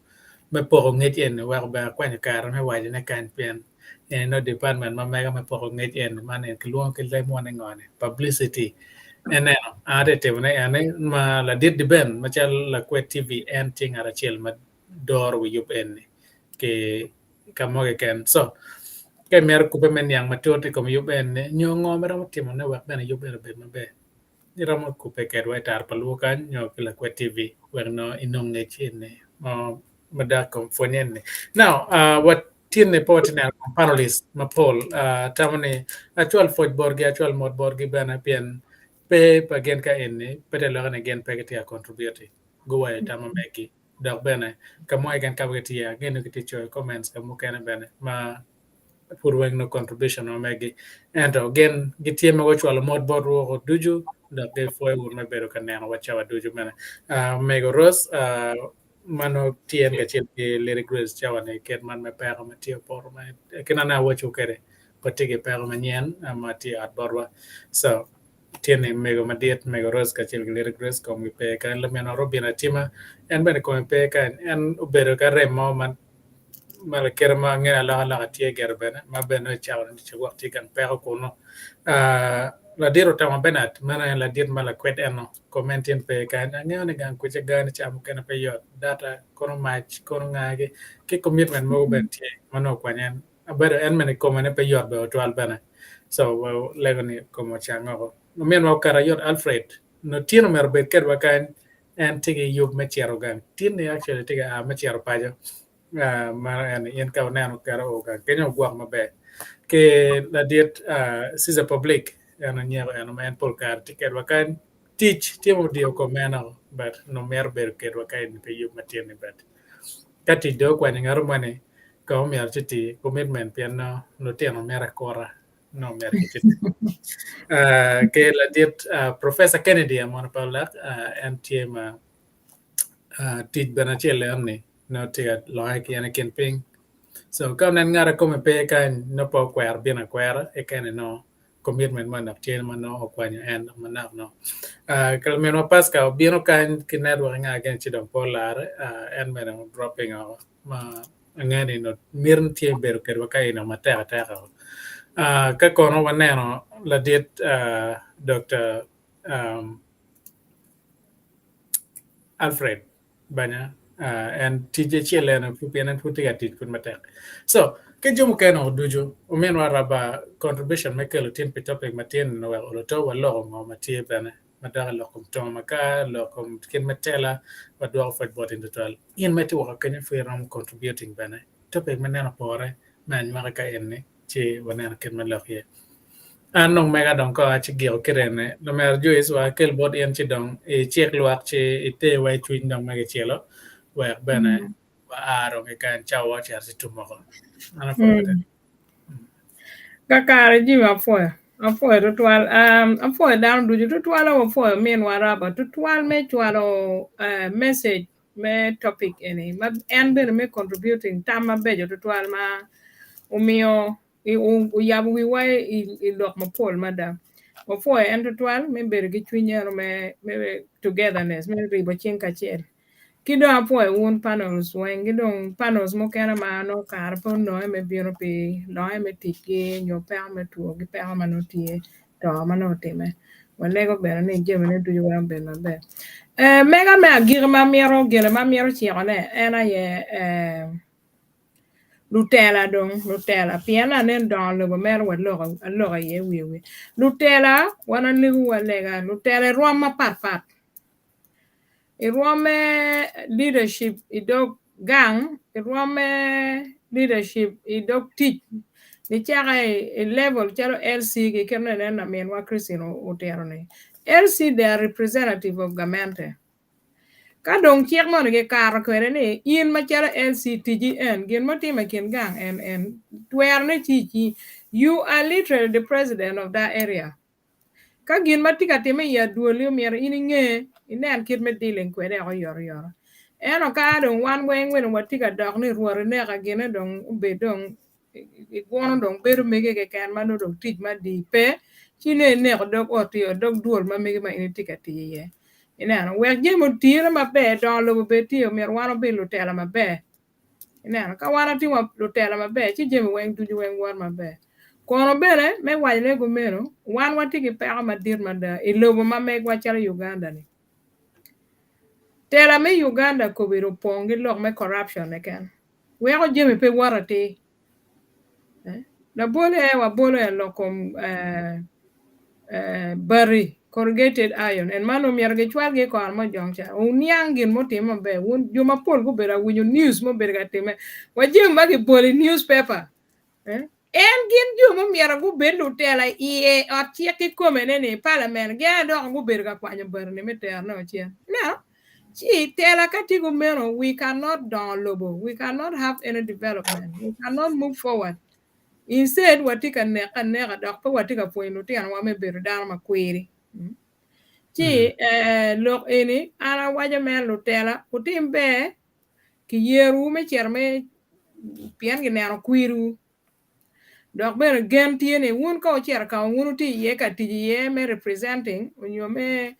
me po nget ene wa ba kwa ni kar me wa ne kan pen en no department ma mega me po nget ene man en kluon ke le mo ne ngone publicity ene ade te ne ane ma la dit di ben ma chal la kwet TV en ting ara chel ma dor wi yup ene ke kamo ke ken so ke mer ku pe men yang ma tote kom yup ene nyo ngo mera timo ne wa bene yup ene be mabe ramo kupe kedwa tar palukan nyo kila kwa TV werno inong ne chine madako fonyenne now what tiene potene panelist mapol tamane actual fojborgi actual modborgi bana pian pe pagen ka enne pete lo ne gen pe ke contribute go wa tama meki dok bene kamo igen kabeti ya gen ke cho comments kamo kana bene ma purweng no contribution o megi and again gitie me wachwalo mod board wo duju da de foi wo me bero kan na wachawa duju mena mego ros mano tien ga chil ke lyric grace chawa ne ket man me pero me tio por me kena na wachu kere patike pero me nyen ma ti at borwa so tiene mego madiet mego ros ka chil lyric grace ko mi pe kan le mena robina tima en bene ko pe kan en ubero ka remo man mala kerma ngena la tie gerbene ma beno chawn ci waxti kan pero ko no la diro tama benat mana la dir mala kwet eno commentin pe kan ngene gan ko ci gan ci am kan pe yo data kono match kono ngage ke commitment mo ben tie mano kwanyen abere en mene ko mene pe yo be to albana so legoni ko mo changa ko no men mo kara yo alfred no tino mer be kerba kan en tigi yub me chero gan tini actually tiga me chero pajo ma en yen ka nano kara o ka kenyo guak mabe ke la diet sisa public en nyero en men pol kar tiket wakan teach timo dio ko meno but no mer ber ket wakan pe yub matien but kati do kwa ngaro mane ka o mer chiti commitment pian no tieno mer kora no mer chiti ke la diet professor kennedy amon pala en tema teach benachele anni no tiga like yana ken ping so kam nan ngara ko me pe kan no po kwer bina kwer e kan no commitment man of chain man no kwanya en man no kal me no pas ka bino kan kinet wa nga gen ci don polar en me no dropping ma ngani no mirn tie ber ker wa kai no mata ta ka kono wa neno la dit dr Alfred banya and TJ Chelen Pupian and Putigatit kun matek. So Kejum Kano Duju, Umen Waraba contribution Michael Tin Pitopic Matin no Oloto, a long or Matia Bana, Madara Locum Tomaka, Locum Kin Matela, but do offered bought in the 12. In Metua can you feel contributing Bana? Topic Manana Pore, Man Maraka Enne, Che, Wanana Kin Malok here. Anong mega dong ko achi gio kirene no mer juis wa kel bot en chi dong e chek luak chi ite wai chuin dong mega chelo wa bene wa aro ke kan chaw wa char si tumoko ana forgotten
Kakara jima afoe tutwal afoe down duju tutwal afoe men waraba tutwal me chwalo message me topic ene ma en bene me contributing tama bejo tutwal ma umio uyabu wi wai I lok mapol madam afoe en tutwal me bere gi chwinyero me togetherness me ribo chien kachiel kido apoe un panels wen gido panels mo kena ma no kar po no me biro pi no me tiki nyo pe me tuo gi pe ma no tie to ma no time wale go bere ni je me du wa be na be mega me agir ma miero gele ma miero chi one ena ye Lutela piana nen don le mer wa lo ye wi Lutela wana ni wa lega Lutela ro ma pat Irwame leadership idok gang, irwame leadership idok teach. Ni chaka level chalo LC ki kerne na menwa Christine Oterone. LC they are representative of Gamente. Ka dong chiek mo ke kar kwere ni in ma chalo LC TGN gin mo tima kin gang and where ne chichi you are literally the president of that area. Ka gin matika time ya duolio mier ininge inen kid me dealing kwede o yor eno ka don wan wen watika dog ni ruore ne ka gine don be don igwono don beru mege ke kan mano don tij ma di pe chine ne dog oti dog duol ma mege ma initika tiye ineno we jemo tire ma be don lo be tiyo mier wano be lutela ma be ineno ka wana ti wa lutela ma be chi jemo wen tuju wen war ma be kono bene me wajne go meno wan watiki peka madir mada ilobo ma meg wachara Uganda ni tela me Uganda ko biro pongi lok me corruption ne ken weko jemi pe warati la bole wa bole lokom bari corrugated iron and mano mier ge chwal ge kor mo jongcha uniang gin mo timo be un juma pol go bera winyo news mo bera time wajim ba ge poli newspaper en gin juma mier go belu tela ie otie ki komene ne parliament ge do go bera kwanyo berne meter no chia no see, Tela katigo meno, we cannot down Lobo. We cannot have any development. We cannot move forward. Instead, what take a nega doctor, what take a point, and one may be down my query. See, look any, and I watch a man, Lutella, put him bear, ki yeru me cherme, pianginaro quiru. Dok ben gen tiene won ko cher ka won ti ye ka ti ye me representing when you me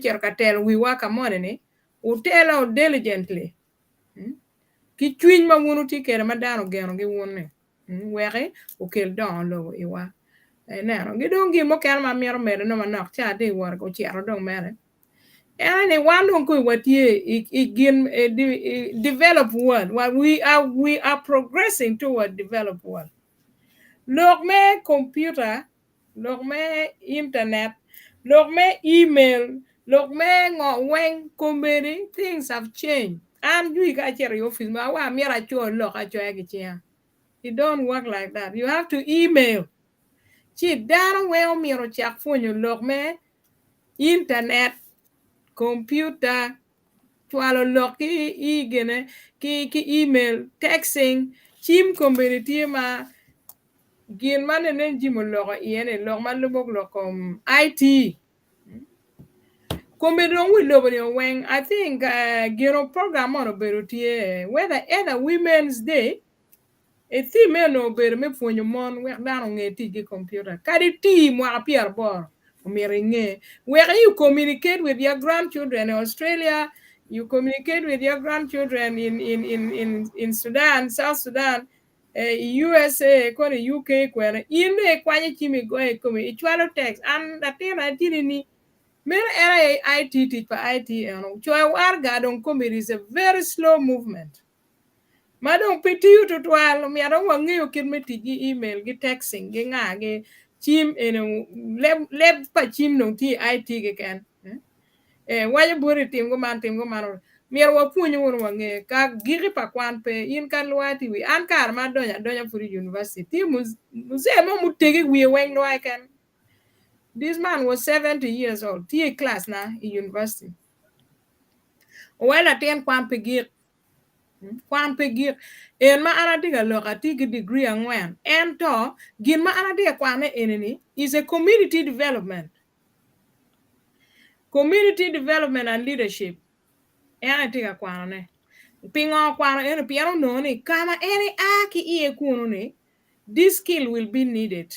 cher ka tel we wa ka monene u telo diligently ki twin ma won ti kere ma dano geno gi won ne were u kel don lo i wa no gi don gi mo kan ma miero mere no ma nok cha de war ko cher don mere and one don ko what ye again develop world while we are progressing toward develop world. Look me computer, look me internet, look me email, look me when comedy things have changed. And you got your office, it don't work like that. You have to email. See, down well mirror check phone you look me internet, computer, twalo look ki email, texting, team community ma. Gin man nen jimo logo yene log man lobok lokom IT. Come don we lobo when I think gino program on berutie whether either Women's Day a female no beru me fonyo mon we down ngeti computer. Kadi team wa pier bor umiringe where you communicate with your grandchildren in Australia, you communicate with your grandchildren in Sudan, South Sudan. USA ko UK ko in me kwanye chimi go e komi ichwalo text and atina tinini men era IT teach for IT and choy war gadon komi is a very slow movement madon piti you to twal mi adon wangi yo kin me tigi email gi texting gi nga gi chim en leb pa chim no ti IT ge ken waye buri tim go man mier wa puonyo won wange ka giri pa kwan pe in kan luati wi an kar ma donya furi university muze mo mutegi wi wen lo can. This man was 70 years old tie class na in university when attend kwan pe gir en ma ana diga lokati gi degree angwen en to gin ma ana diga kwan eneni is a community development and leadership ena tiga kwane pingo kwana ena piano no ni kama eni aki ie kuno ni this skill will be needed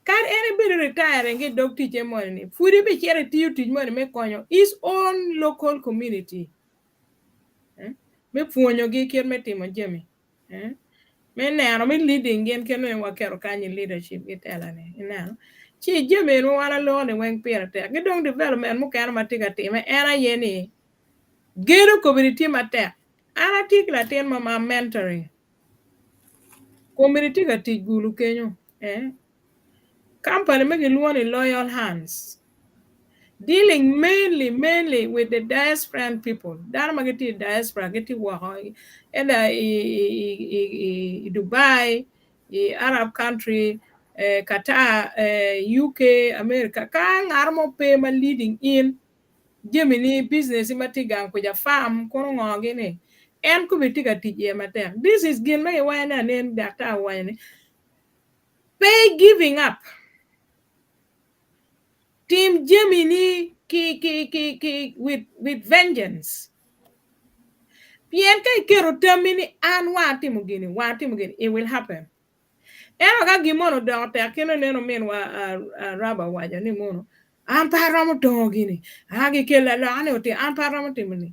can anybody retire and get dog teacher money furi be chere tiu tij money me konyo his own local community me puonyo gi kier me timo jemi me neno me leading gen keno wa kero kanyi leadership gi tela ne neno chi jemi no wana lo ne wen pere te gi dong development mu kana matiga time era yeni gero community mate ana tikla ten mama mentoring community ga tigulu kenyo company make luone loyal hands dealing mainly with the diaspora people dar magati diaspora geti wa and Dubai Arab country Qatar UK America kan armo pay ma leading in Gemini business matigang ko ja farm kono ngongi ne en ko bitiga tije mater this is gin may wana nen data wana pay giving up team Gemini ki with vengeance pien kay kero termini an wati mugini it will happen eno ga gimono doctor kino neno men wa raba waja ni mono an paramo dogini agi kela la ane oti an paramo timini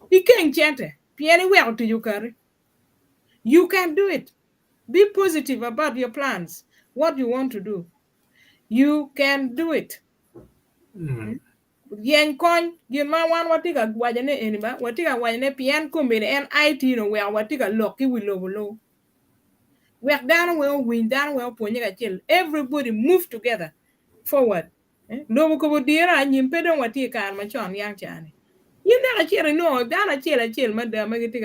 iken chente pieni we to you carry you can do it be positive about your plans what you want to do you can do it yen kon yen ma wan watiga wajane eniba watiga wajane pien kumbere en IT no we watiga loki wi lobo we down we win down we ponye ga chill everybody move together forward Lobo ko diera nyim pedon wati kan ma chon yang chani yin da chere no dana chela ma da ma giti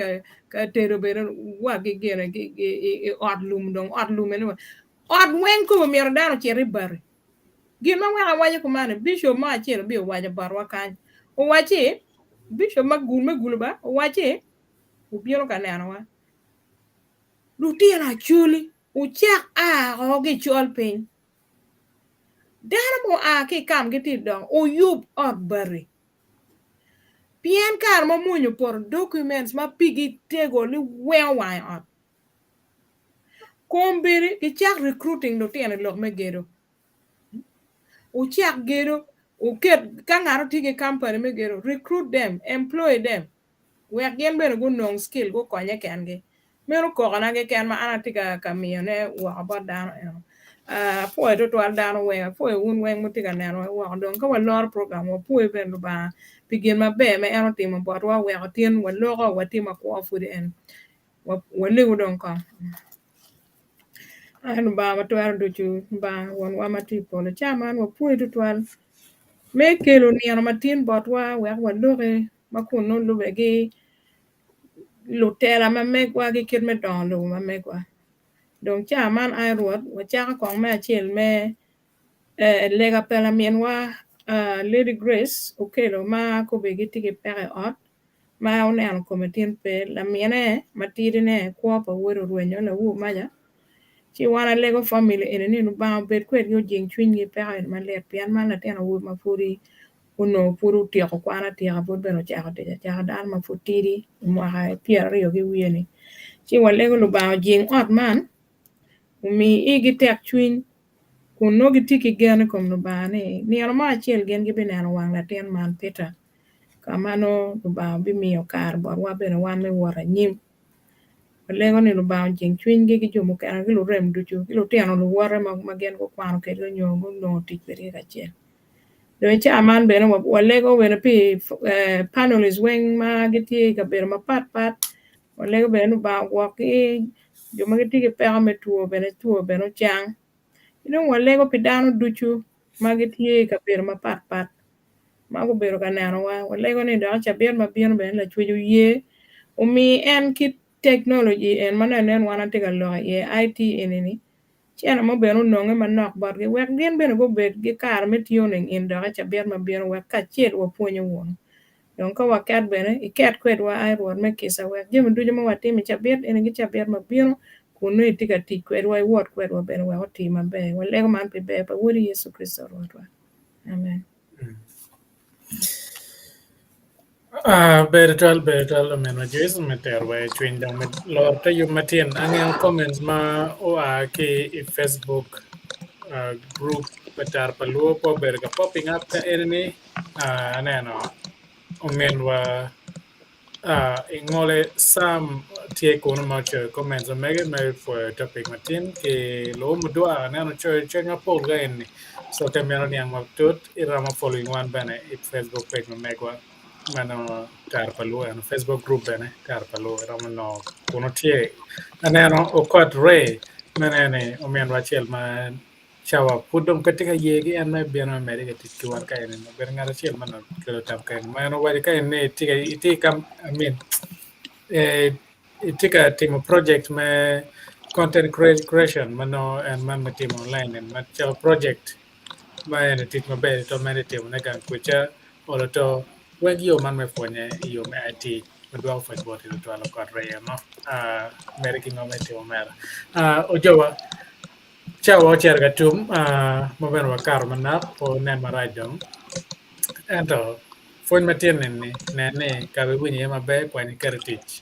ka tero bero wa ge gere ge od lum dong od lum ne od wen ko mi dana chere bar gi ma wa wa ko mane bisho ma chere bi wa ja bar wa kan o wa chi bisho ma gul ba o wa chi u biero ka ne wa lu tiera chuli u chak a ho ge chol pin dana mo a ke kam giti dong o yub od bari Pien kar ma munyo por documents ma pigi tego li wine up. Kombiri ki chak recruiting do tiene lok me gedo. U chak gedo u ket kangaro tigi company me gedo recruit them, employ them. Wek gen bene go nong skill go konye kengi. Mero ko na ge ken ma ana tiga kamiyo ne wa ba dano. Po to twal dano we po un we mutiga neno wa don ka wa lor program wa po ben ba pigin ma be me eno timo bot wa we tien wa logo wa timo ko fudi en wa le don ka an ba ma to ar do chu ba won wa ma tipo le chaman wa po to twal me kelo ni ma tin bot wa loge ma ko no lo be lo tela ma me kwa gi kit me don lo ma me kwa donc chaman ai ruot wa cha ko me chel me lega pela mien wa Lady Grace okelo ma ko be giti ke pere ot ma one an komitin pe la miene matiri ne ko pa wero ruenyo la wu maja ci wana lego family ene ni ba bet ko yo jing twin ni pere ma le pian ma la tena wu ma furi uno puru ti ko kwana ti ha bod beno cha dan ma futiri mo ha pier yo ge wieni ci wa lego lu ba jing ot man mi igi tek twin kuno gi tiki gene kom no bane ni ano ma chiel gen gi bineno wang la ten man Peter kamano no ba bi miyo kar bor wa bene wan me wora nyim lego ni no ba jing chwin gi jomo kan gi lo rem du chu gi lo tiano lo wora ma gen ko kwano ke lo nyongo no tik beri ka chiel do cha man bene wa lego bene pi panelist weng ma gi ti ka bere ma pat wa lego bene no ba wa ki jomo gi tiki pera me tuo bene chang wa lego pidano duchu magitie ka bero ma pat mago bero ka neno wa lego ni do cha ber ma bien ben la chweju ye umi en kit technology en nen wana tiga lo ye IT enini chena mo bero nonge manok bar ge wek gen beno go bet ge kar metioning in do cha ber ma bien wek ka chiet wo puonyo won don ka wa kat bene I ket kwet wa ai ruot me kisa wek jemi dujo ma watimi cha ber en ge cha ber ma bien kuno itika ti kwet wa wot kwet wa bene wa oti mabe wa lego man pe be pa wori Yesu Kristo rotwa amen
betal amen wa Jesu meter wa chwin dang met lor ta yu matien angel comments ma o a ke Facebook group betar paluo po berga popping up ka enemy aneno omen wa ingole sam tie kono macho comments mega me for topic matin ke lo mudwa nano cho mapol ga enni so kamera ni ang maptut irama following one bane Facebook page megwa mano tarpalu and Facebook group bene tarpalu irama no kono tie aneno okot re menene omen wachel ma chawa pudom katika yegi an na biano America titkiwan ka ene no ber ngara chiel mano kelo tam ka ene mano wadi ka ene tika iti kam I mean tika timo project me content creation mano and man me timo online and man chawa project ma ene tit maber to mane timo ne kan kucha olo to wegi yo man me fonye yo me IT madwa fweny boti to alo kod reyo no America no me timo mera ojowa Ciao cerca tum mo ben wa kar manap po nen marajong ento fon matien ni ne ka be bunye ma be kwa ni karitich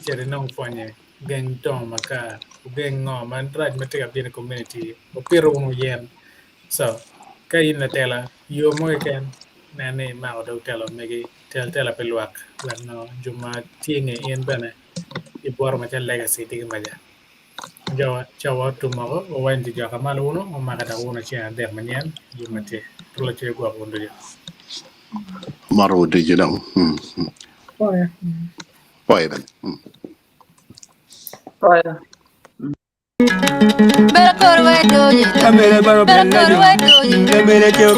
chere nong fonye gen tong maka gen ngo man raj matika bin community o piro unu yen so ka in la tela yo mo ken ne ma o do tela megi tela peluak no juma tienge yen bane ibor ma legacy tigi maja Jawa tomorrow o wandi jaka maluno o magata wona ci der manyen jumate tulo ci go bondo je
maro de jidam poi ben
Oya.
Better put away Damele baro bella yo. Damele kyo